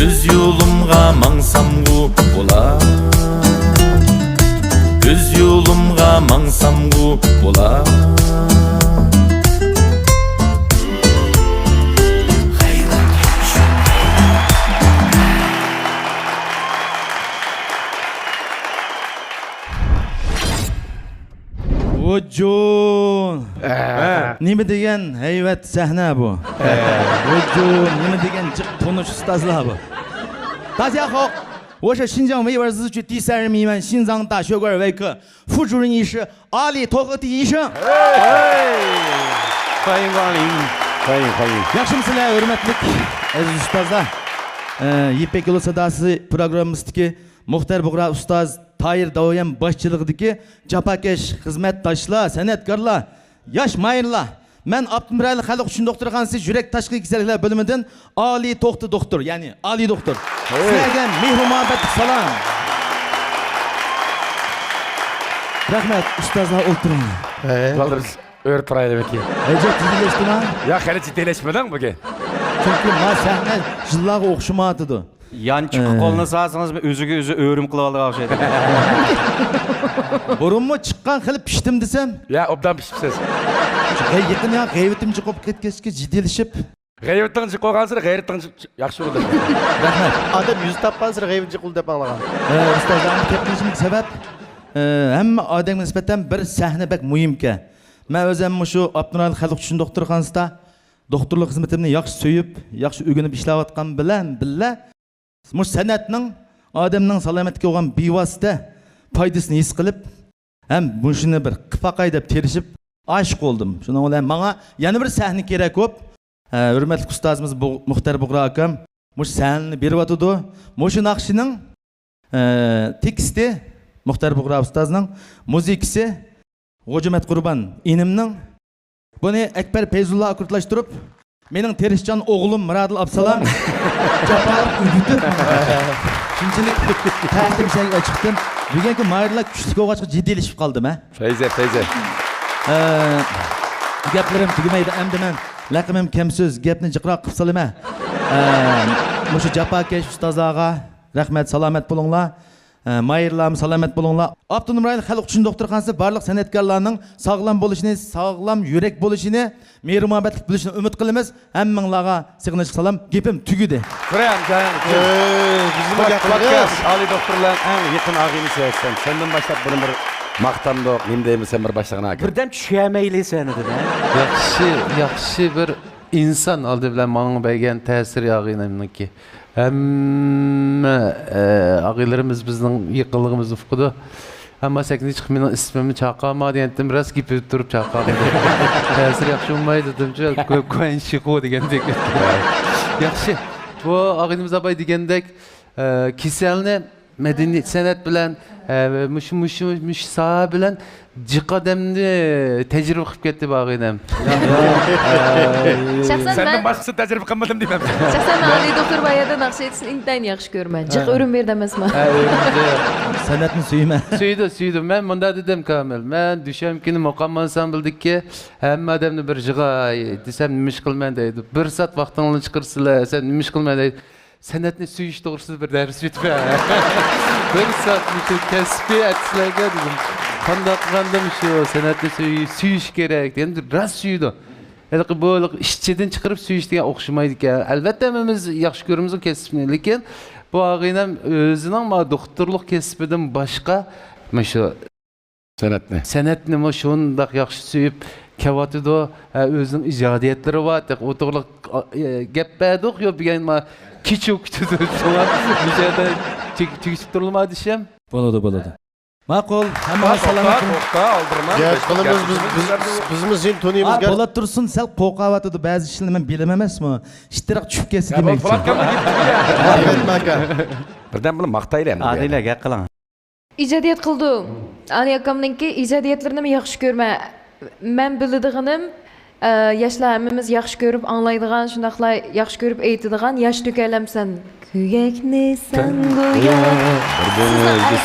Öz yolumga mangsam gu bo'lar. Öz yolumga mangsam gu bo'lar. Ojon. Nima degan hayvat sahna bu? Ojon, nima degan jiq tonush ustozlar bu? 大家好，我是新疆维吾尔自治区第30名院心脏大血管外科副主任医师阿里托和第医生。欢迎光临，欢迎。Yaxshimsizlar, hurmatli aziz ustozlar. Yipek Yolu Sadası programımızdaki Muhtar Buğra Ustaz Tahir Davoyan başçılığındaki Capakeş hizmetdaşlar, sanatkarlar, yaş mayırlar. Ben Abdülmüraylı Halk üçün doktorxanası Yürek Taşkı Keserlikler bölümünden Ali Toxtu doktor, yani Ali doktor. Sizlerden mehru muhabbet salam. Rahmet ustazlar oturun. Biz öğret turaylı demek ki. Ece ciddileştin ha? Ya hele ciddileşmeden bugün. Çünkü ma sahne yıllar okşumadıdı. Yan çıkıp kolunu sağsanız özüge özü öğürüm kılalı avşaydı. Burun mu çıkkan kılıp piştim desem? Ya obdan pişipsiz. Yakın ya gayretim çıkıp ketkeşke ciddileşip. Gayretin çık olgansın, gayretin yaxşı oldu. Rahmet. Adam yüz tappan sıra gayret çıkıl dep anlagan. Ustazlarım tepkilişimlik sebep hem adamın nispeten bir sahne bek mühimke. Ben özüm şu Abdülmüraylı Halk üçün doktorxanasında doktorluk hizmetimni yaxşı söyüp, yaxşı ögünüp işlewatkan bilen muş sanatning adamning salomatligiga bo'lgan bevosita foydasini his qilib, ham shuni bir qipaqay deb terishib aşık oldum. Şuna olan bana yana bir sahne kerak ko'p. Hurmatli ustozimiz Muxtar Buğra akam mush sahnani beryapti. Mushu naqshining teksti Muxtar Buğra ustozning, muzikasi G'o'jamat Qurban inimning. Buni Akbar Feyzullo akurtlashtirib, mening Terishjon o'g'lim Miradil Absalam Japalib o'g'itib. Shunchalik ta'sir shaklga chiqdim. Bugungi mayirlar kuchli o'g'achqa jiddiyleşib qoldim ha. Feyze. Gaplarim tugamaydi endi men laqimim kamsiz gapni jiqroq qilib solaman. Mushu Japakesh ustozlarga rahmat, salomat bo'linglar. Mayirlarım salomat bo'linglar. Abdülmüraylı Halk üçün doktorxanası barliq sanatkarlarning sog'lom bo'lishini, sog'lom yurak bo'lishini, mehr muhabbatlik bo'lishini umid qilamiz. Hammanglarga sig'inish salam. Gapim tugidi. Kur'an bizim podcast Ali doktorlar en yakın ağini sevsen. Senden başlap bunu bir maqtandoq, nima deymiz sen bir başlag'an aka. Birden tushunmayli seni dedi. Yaxshi bir inson oldi bilan menga bergan ta'sir yog'inimniki. Hamma ağalarımız bizning yiqilligimizni uqdi. Hamma sakni chiqib mening ismimni chaqirmadi, endi biraz gapib turib chaqirdi. Ta'sir yaxshi bo'lmaydi demchi, ko'yn shiqo degandek. Yaxshi. Bu ağaynimiz abay degandek kasalni madaniyat san'at bilan mush saha bilan jiqadamni tajriba qilib ketdi bag'inam. Senden başkası tecrübe qilmadim deyman. Shaxsan men Ali doktor bayada naqsh etishni intayin yaxshi ko'raman. Jiq o'rin berdi emasman. San'atni suyman. Suydi. Men bunda dedim Kamil. Men dushanbkuni muqam ansambldiki hamma odamni bir jig'a desam nima ish qilman deydi. 1 soat vaqtingni chiqarsizlar, sen nima ish qilman deydi. San'atni suyish to'g'risida bir dars o'tma. 1 soat shu kasbiy atishlarga dedim. Qanday qilgandim shu san'atni suyish kerak. Endi rost suydi. Bu ishchidan chiqarib suyish degan o'xshamaydi ekan. Albatta hammamiz yaxshi ko'ramiz o kasbni, lekin bu og'inam o'zining doktorlik kasbidan boshqa shu san'atni shundoq yaxshi suyib kelyapti. O'zining ijodiyatlari bor. O'to'g'liq gap berdik yo degan kichik tutdi. Shunga nishada tegishib turilmadi ham. Bo'ladi. Ma'qul, hamma salomat. To'xta, aldırma. Gap qilamiz bizimiz sen to'niymiz. Bo'la tursin, sal qo'rqavatdi ba'zi ishlarni men bilaman emasmi? Ishtiroq tushib kelsa demakchi. Birdan buni maqtaylar endi. Adila gap qiling. ijodiyat qildim. Ali akamninki ijodiyatlarini yaxshi ko'rma. Men biladiganim yoshlar hammamiz yaxshi ko'rib anglaydigan, shundaqla yaxshi ko'rib aytadigan yosh to'kalamsan. Kuyakni sen go'yo.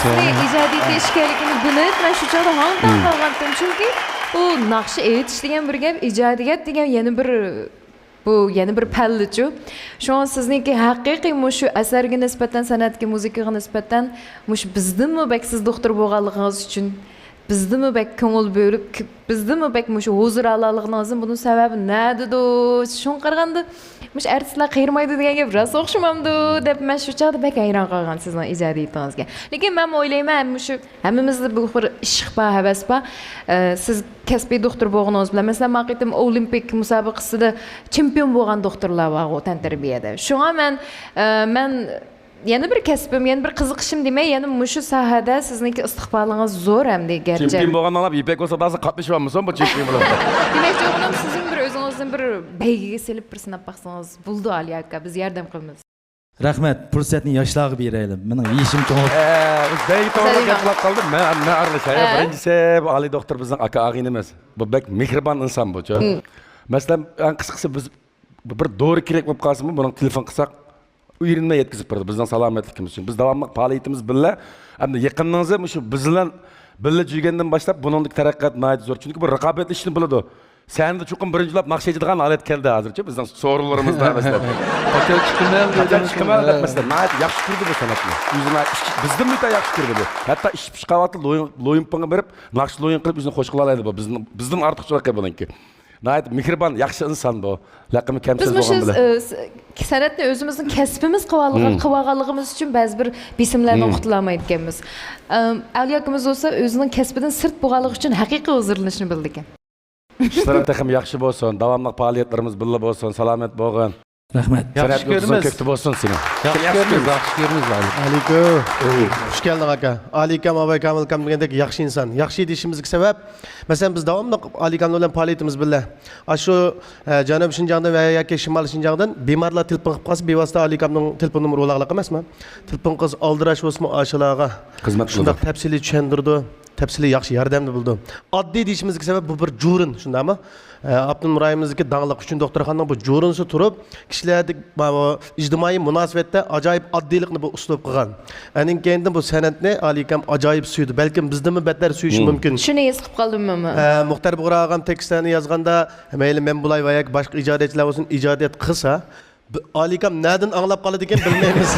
Sizni ijodiyat ishkaligini bilib, men shu chog'da hangdan qolgandim chunki bu naqshi aytish degan bir gap, ijodiyat degan yana bir pallachu. Şu an sizniki haqiqiy mushu asarga nisbatan, san'atga, muzikaga nisbatan mush bizdimi bak siz doktor bo'lganligingiz uchun bizdimi bak ko'ngil bo'lib, bizdimi bak mushu huzur olganligingizni buning sababi nadido? Shun qaraganda mush artistlar qiyirmaydi degan gap rost o'xshamamdi deb men shu chog'da bak hayron qolgan sizning ijodiyatingizga. Lekin men o'ylayman mushu hammamizda bu bir ishq bor, havas bor. Siz kasbiy doktor bo'lganingiz bilan masalan maqatim olimpik musobaqasida chempion bo'lgan doktorlar bor o tantarbiyada. Shunga men yana bir kasbim, yana bir qiziqishim demay, yana mushu sohada sizniki istiqbolingiz zo'r hamda gerçi. Chempion bo'lganlar İpek olsa da qatnashyapmisan bu chempion bilan. Demakchi o'g'lim sizning bir o'zingizni bir baygiga selib bir sinab baqsangiz bo'ldi Ali aka, biz yordam qilamiz. Rahmat, fursatni yoshlarga beraylik. Mening yishim cho'ng. Bey to'g'ri gaplab qoldim. Men aralashay. Birinchisi bu Ali doktor bizning aka og'in emas. Bu bek mehribon inson bu-chi. Masalan, eng qisqasi biz bir dori kerak bo'lib qolsa, buning telefon qilsak uyrinma yetkazib berdi bizning salomatligimiz uchun. Biz davomli faoliyatimiz billa, hamda yaqiningizda shu biz bilan billa yurgandan boshlab buninglik taraqqiyot nihoyat zo'r. Chunki bu raqobat ishni biladi. Sen de chuqur birinchilab naqshaydigan holat keldi hozircha bizning so'rovlarimizda masalan. Qachon chiqaman deb masalan, nihoyat yaxshi ko'rdi bu san'atni. O'zini bizdan o'ta yaxshi ko'rdi bu. Hatto ish pishqavatli loyinpinga berib, naqsh loyin qilib o'zini qo'sh qila oladi bu. Bizdan ortiqchilik bo'lganki. Nihoyat mehribon, yaxshi inson bu. Laqimi kamsiz bo'lgan bilan. Biz san'atni o'zimizning kasbimiz qilganligimiz uchun ba'zi bir bisimlarni o'qitolmaydi ekanmiz. Ali akamiz bo'lsa o'zining kasbidan sirt bo'lganligi uchun haqiqiy huzurlanishni bildi ekan. İşlerim takım yaxşı bolsun, davamlı faaliyetlerimiz billa bolsun, selamet bolsun. Rahmat. Yaxshi ko'ramiz. Köktü bolsun seni. Yaxshi ko'ramiz. Aliko. Xush kelding aka. Alikam Abay Kamil kam degandek yaxshi inson. Yaxshi deyishimizga sabab, masalan biz davomli Alikam bilan faoliyatimiz billa. Shu Janub Shinjongdan va yoki Shimoliy Shinjongdan bemorlar telefon qilib qolsa, bevosita Alikamning telefon nomeri ulag'liq emasmi? Telefon qiz oldirash o'smi ashularga xizmat qildi. Shunday tafsiliy tushundirdi. Tafsili yaxshi yordamni bo'ldi. Oddiy deyishimizga sabab bu bir jurin, shundaymi? Abdul rayimizdagi danglik uchun doktorxonaning bu jurinsi turib, kishilardagi ijtimoiy munosabatda ajoyib oddiylikni bu uslub qilgan. Aning keyindan bu san'atni Alikam ajoyib suydi. Balkim bizdan battar suyishi mumkin. Shuni his qilib qoldimmi? Muxtar Bug'ro'g'am tekstlarni yozganda, mayli men bulay va yoki boshqa ijodiyatchilar bo'lsin, ijodiyat qilsa, Alikam nadan anglab qoladi ekan bilmaymiz.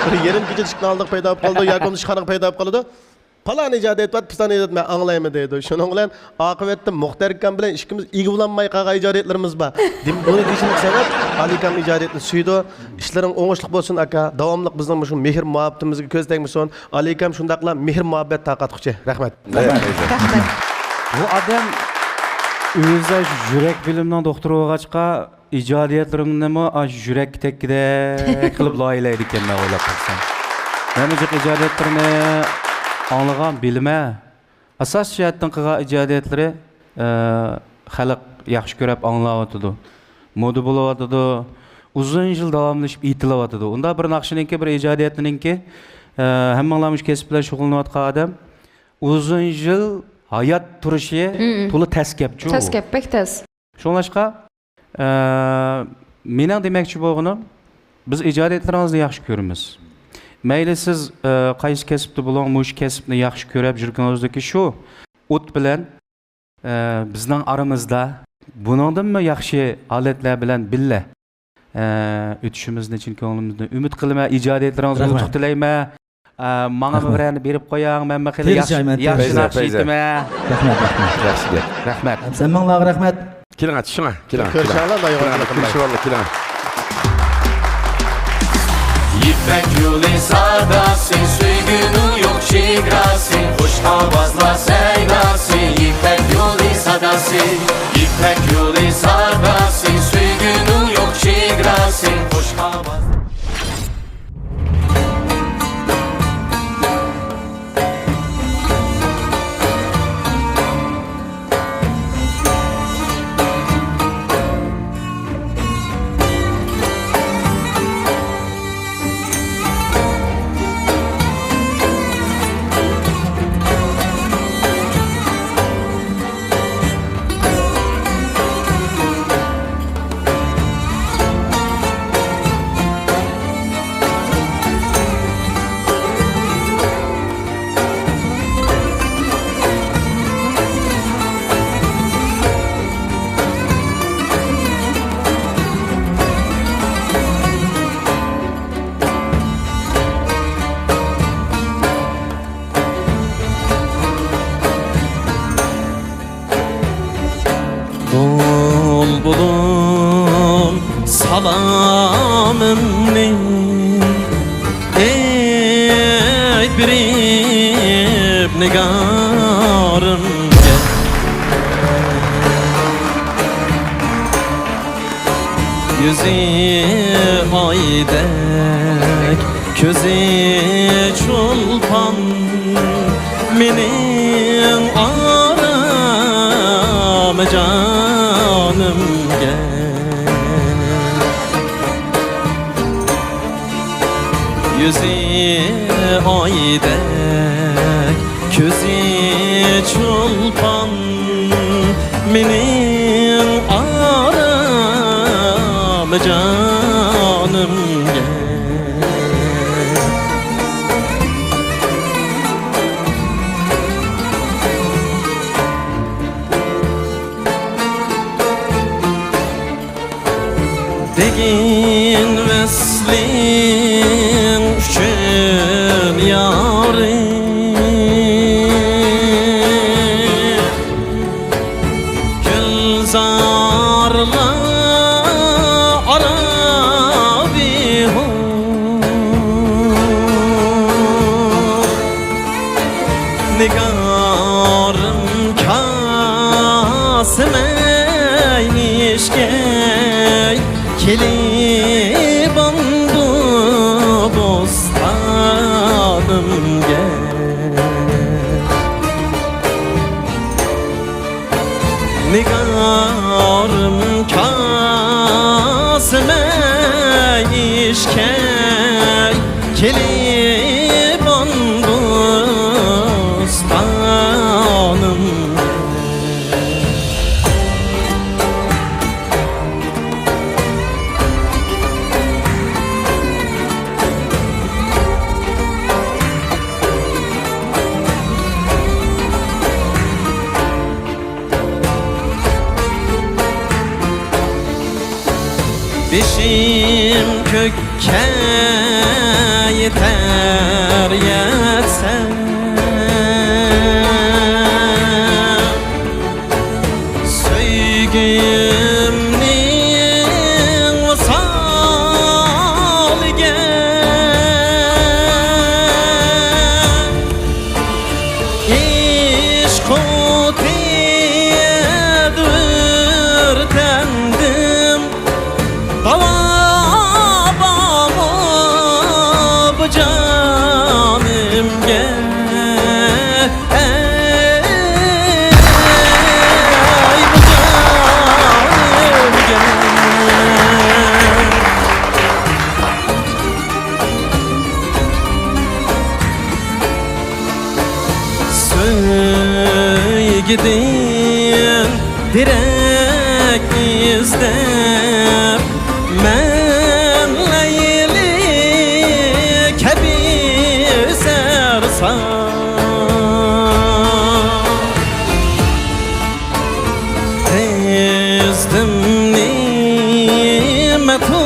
Bir yarim kecha chiqdan oldiq paydo bo'lib qoldi, yoki uni ishxonaga paydo bo'lib qoldi. Falan ijodiyat var, pistan ijodiyat men anglayman deydi. Shuning bilan oqibatda Muxtar akam bilan ishimiz ig'ulanmay qolgan ijodiyatlarimiz bor. Buni deyishimning sabab Alikam ijodiyatni suydi. Ishlaring o'ngishli bo'lsin aka. Davomli bizning shu mehr muhabbatimizga ko'z tegmasin. Alikam shundaqla mehr muhabbat taqatquchi. Rahmat. Bu odam o'zi yurak bilimning doktori bo'lg'achqa ijodiyatlarimni yurak tekida qilib loyihalaydi ekan men o'ylab qo'ysam. Men ijodiyatlarni anlagan bilme, asas jihatdan qilgan ijodiyatlari xalq yaxshi ko'rib anglayotdi. Moda bo'layotdi. Uzun yil davomlashib aytilayotdi. Unda bir naqshiniki, bir ijodiyatninki hammalarimiz kasb bilan shug'ullanayotgan odam uzun yil hayot turishi to'la taskabchi. Taskabak tas. Shunlashqa mening demoqchi bo'lganim, biz ijodiyatlarimizni yaxshi ko'ramiz. Mayli siz qaysi kasbda bo'ling, mush kasbni yaxshi ko'rib yurganingizdagi shu o't bilan bizning aramizda buningdanmi yaxshi holatlar bilan billa o'tishimizni chin ko'nglimizdan umid qilaman. Ijodiyatlaringizni utuq tilayman. Menga birani berib qo'ying, men yaxshi naqsh aytaman. Yaxshi. Rahmat. Hammalarga rahmat. Keling, shuna. Keling. Ko'rishinglar Keling. İpek yolu sadası, suygunun yok şigrası, hoş avazla seydası. İpek yolu sadası, İpek yolu sadası, suygunun yok şigrası, hoş avazla. birib nigorimga Yüzü oydek, ko'zi chulpon mening orom jonimga Yüzü oydek, ko'zi chulpon mening orom jonimga Degin veslim üçün yarim Gülzarla arabihu Nigarım kasmeyişkey Kelib andu bostanımga Nigarım kasmeyişkey Kelib andu bostanımga Bişim kökke yeter yetse Söygümnin vasalge İşkotiyedir tendim Davabamı bu canimge Ey bu canimge Söygidin direk izlep Men leyli kebir sersan Tezdim nimetu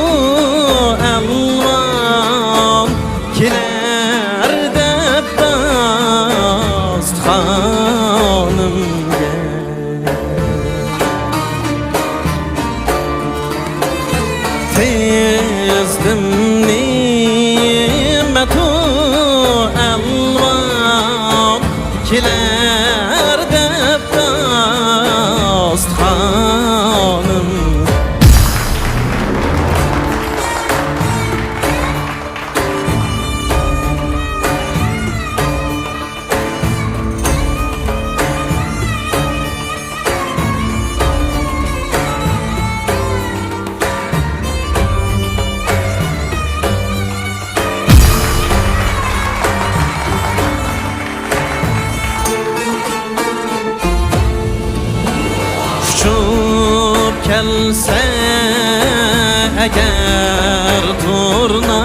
elvan Kiler deb dastxonimga Tezdim nimetu elvan Kiler deb dastxonimga Uçup kelse eğer turna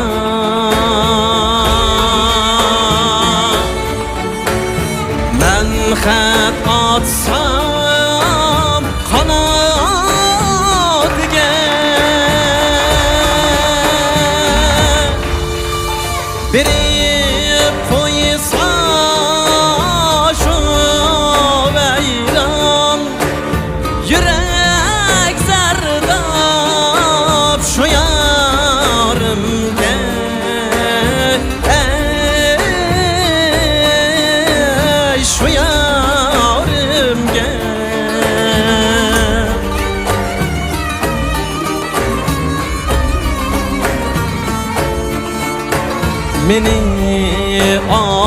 Men xat atsam qanotiga Berib qo'ysa shu vayron Yürek zardan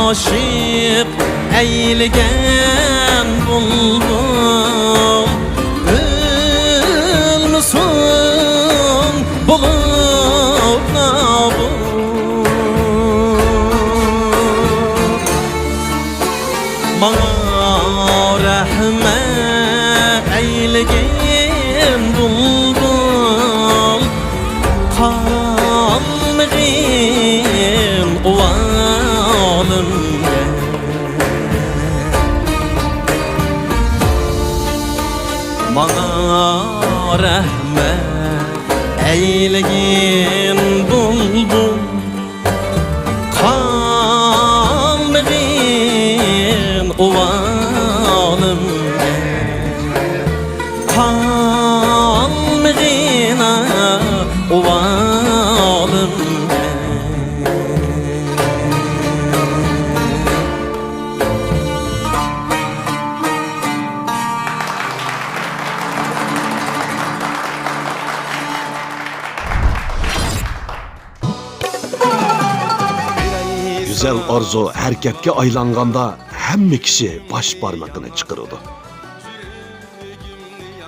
aşık eğilgen buldum Ölmüsün bulup nabut Bana rahmet eğilgen buldum Kalmığın uvalım Bana rahmet eğilgin buldum Kalmığın uvalım Kalmığına uvalım Güzel arzu hareketke aylanganda hemme kişi baş parmakını çıkarıdı.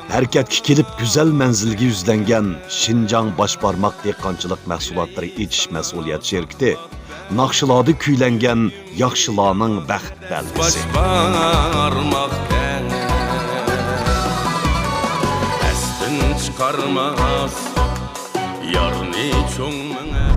Hareketke kelip güzel menzilge yüzlengen Şinjan baş parmak dehqançılık mahsulatları etiş mesuliyet şirketi Nakşıladı küylengen yakşılanın bəxt belgisi. Baş parmak Estin çıkarmaz Yarni çoğmına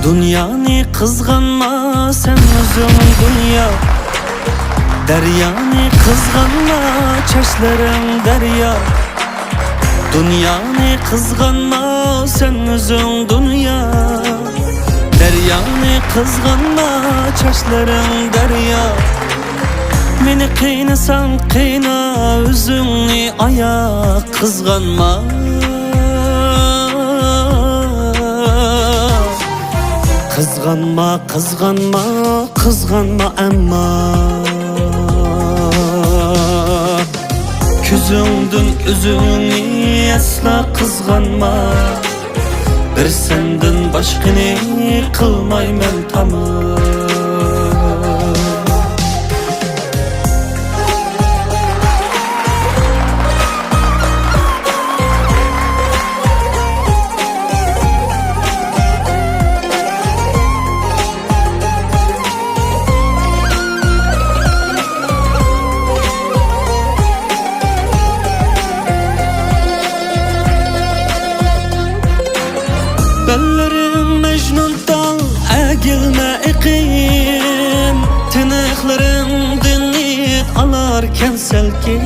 Dünyani kızganma sen özün dünya Deryani kızganma çeşlerin derya Dünyani kızganma sen özün dünya Deryani kızganma çeşlerin derya Meni kıynasan kıyna özünni aya kızganma Kızganma, kızganma, kızganma emma Küzündün üzüğünü asla kızganma Bir senden başkını kılmaymen tamam Bellerim mecnun dal egilme iqim Tınıklarım dinleyip alarken selkin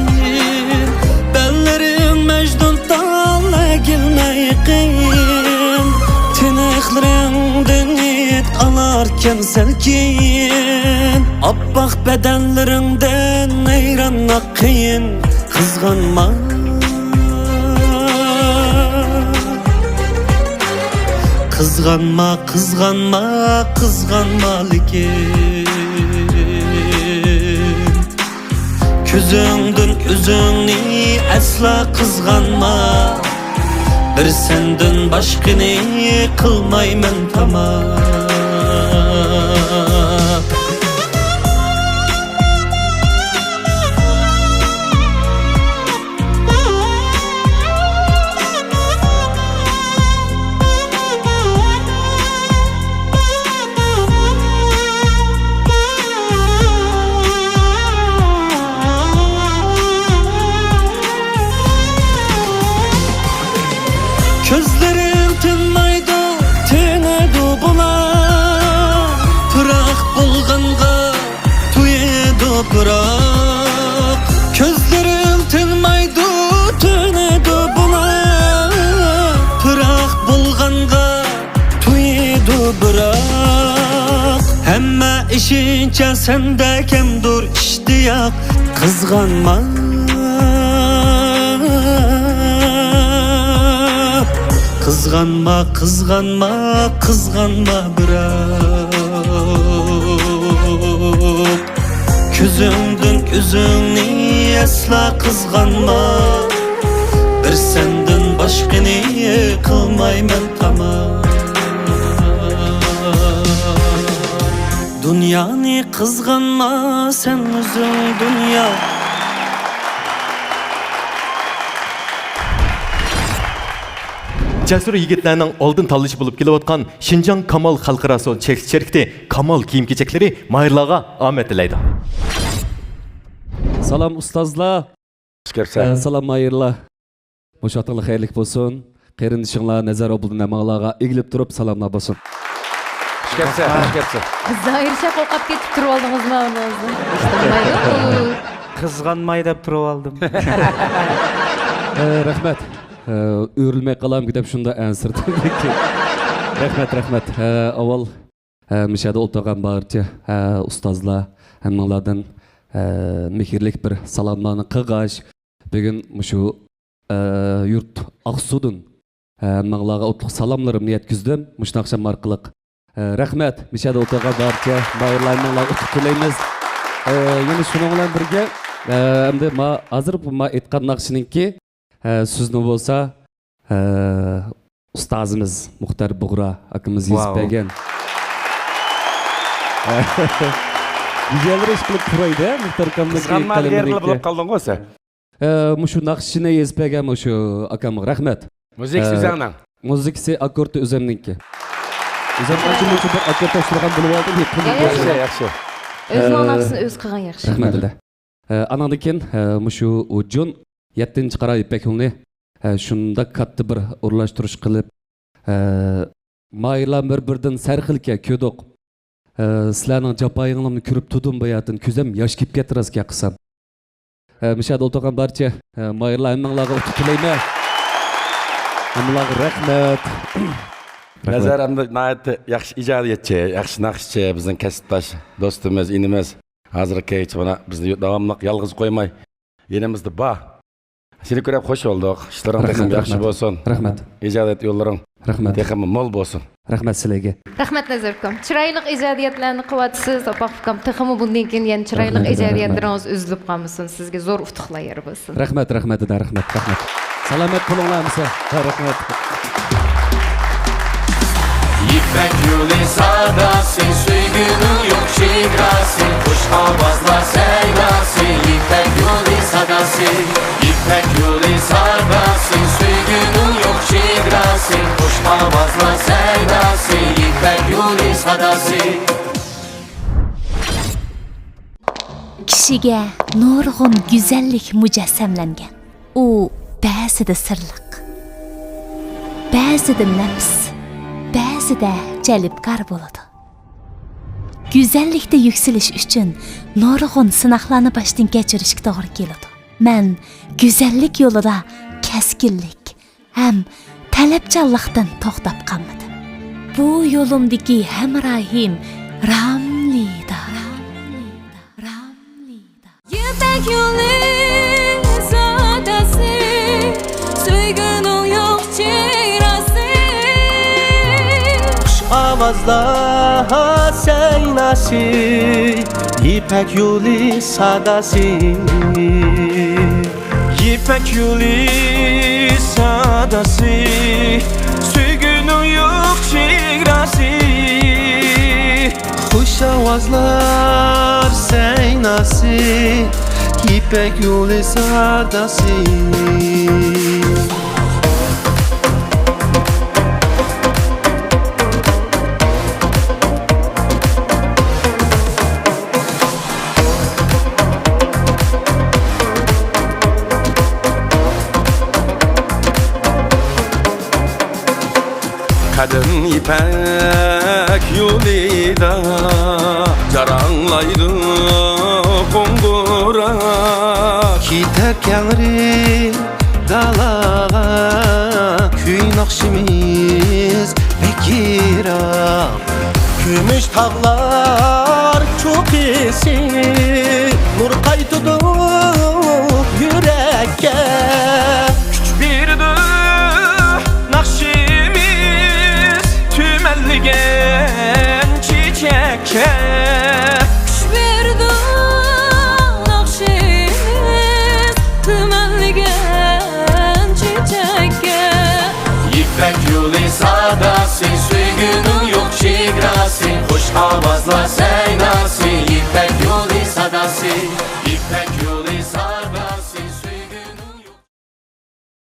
Bellerim mecnun dal egilme iqim Tınıklarım dinleyip alarken selkin Abbaq bedenlerimden eyranla kıyın Kızganma Kızganma, kızganma, kızganma likin Küzündün üzünni asla kızganma Bir senden başkını kılmaymen tamam Közlerim tınmaydı, tınaydı buna Pırak bulğanğa, tuyaydı pırak Közlerim tınmaydı, tınaydı buna Pırak bulğanğa, tuyaydı pırak Hemme işince sende kemdur iştiyak Kızganma Kızganma, kızganma, kızganma bırak. Közüngdün üzüngni asla kızganma. Bir senden başkını kılmayman tamam. Dünyani kızganma sen özün dünya. Cesur yigitlerning oldin tanlashi bo'lib kelayotgan Xinjiang Kamal xalqaro cherkdi Kamal kiyim-kechakları mayırlarga omad tilaydi. Salam ustozlar. Salam mayırlar. Mushotinglar xayrlik bo'lsin. Qarindishinglar nazar obuldan amanglarga egilib turib salomlar bo'lsin. Şikepse. Zahirşe qo'rqib ketib turib oldingizmi o'zingizni? Kızganmay deb turib oldim. Rahmat. Öğrilmey kalam gidip şunda ansırdım. Rahmet. Aval müşahede oltağan barca ustazlar hemmalardan mehirlik bir salamlarını qıgaş. Bugün şu yurt Aqsu'dun hemmalarga otluk salamlarım yetkizdim. Muşun akşam arqılık. Rahmet müşahede oltağan barca bayırlarımlarla otluk dileymiz. Yine şununla birge hem de hazır ma etkan naqşininki Sizni bo'lsa ustozimiz Muxtar Bug'ra akamiz yezib bergan. Güzel ish qilib turaydi, Muxtar akamning Qizg'anmalar bo'lib qolding o'sa. Mushu naqshini yezib bergan mushu akam rahmat. Muzikasi o'zingdan. Muzikasi akkordi o'zimniki. O'zim ancha bir akkord topshirgan bo'lib oldim. Yaxshi. O'zining naqsini o'z qilgan yaxshi. Rahmatlar. Anandan keyin mushu Ujun 7-qara ipek yo'lni shunda katta bir o'rlashtirish qilib maylar bir-biridan sarxilga ko'diq. Sizlarning japoyinglarni ko'rib tudim bu yerdan ko'zim yosh kelib ketirasga qilsam. Mishad o'tirgan barcha maylar hammanglarga o'tib tilayman. Hammalarga rahmat. Nazarimda nihoyatda yaxshi ijodiyatchi, yaxshi naqshchi, bizning kasbdosh do'stimiz, inimiz. Hozirgi mana bizni davomli yolg'iz qo'ymay, yenimizda bor. Seni ko'rib xush bo'ldik. İşlerin texim yaxshi bo'lsin. Rahmat. İjodiyat yo'llaring. Rahmat. Texim mo'l bo'lsin. Rahmat sizlarga. Rahmat Nazarkom. Chiroyli ijodiyatlarni qilyapsiz. Opaqam texmi bundan keyin yana chiroyli ijodiyatlaringiz uzilib qolmasin. Sizga zo'r utuqlar yer bo'lsin. Rahmat. Salomat bo'linglar misa. Rahmat. İpek yolu sadasın, suygunun yok şigrasın, kuş havazlar seyrasın. İpek yolu sadasın, İpek yolu sadasın, suygunun yok şigrasın, kuş havazlar seyrasın. İpek yolu sadasın. Kishiga nurg'un go'zallik mujassamlangan. U ba'zida sirliq, ba'zida nafs, ba'zida jalbkor bo'ladi. Go'zallikda yuksalish uchun nurg'un sinoqlarni boshdan kechirishga to'g'ri keladi. Men go'zallik yo'lida kaskinlik ham talabchanlikdan to'xtab qolmadim. Bu yo'limdagi hamrohim Ramlida. İpek yolu sadası, suygunun yok çehresi. Kuş havazlar seyrası, İpek yolu sadası. İpek yolu sadası, suygunun yok çehresi. Kuş havazlar seynası, İpek yolu sadası. Kadın ipek yolida jaranglaydı kongura. Giderkenleri dalağa Küy nakşimiz bekira. Gümüş tağlar çok iyisi, nur kaytıdı yürekke. Küç bir de nakşimiz Yuli sadasın, süygünün yok çigrasın. Hoş avazla seynasın.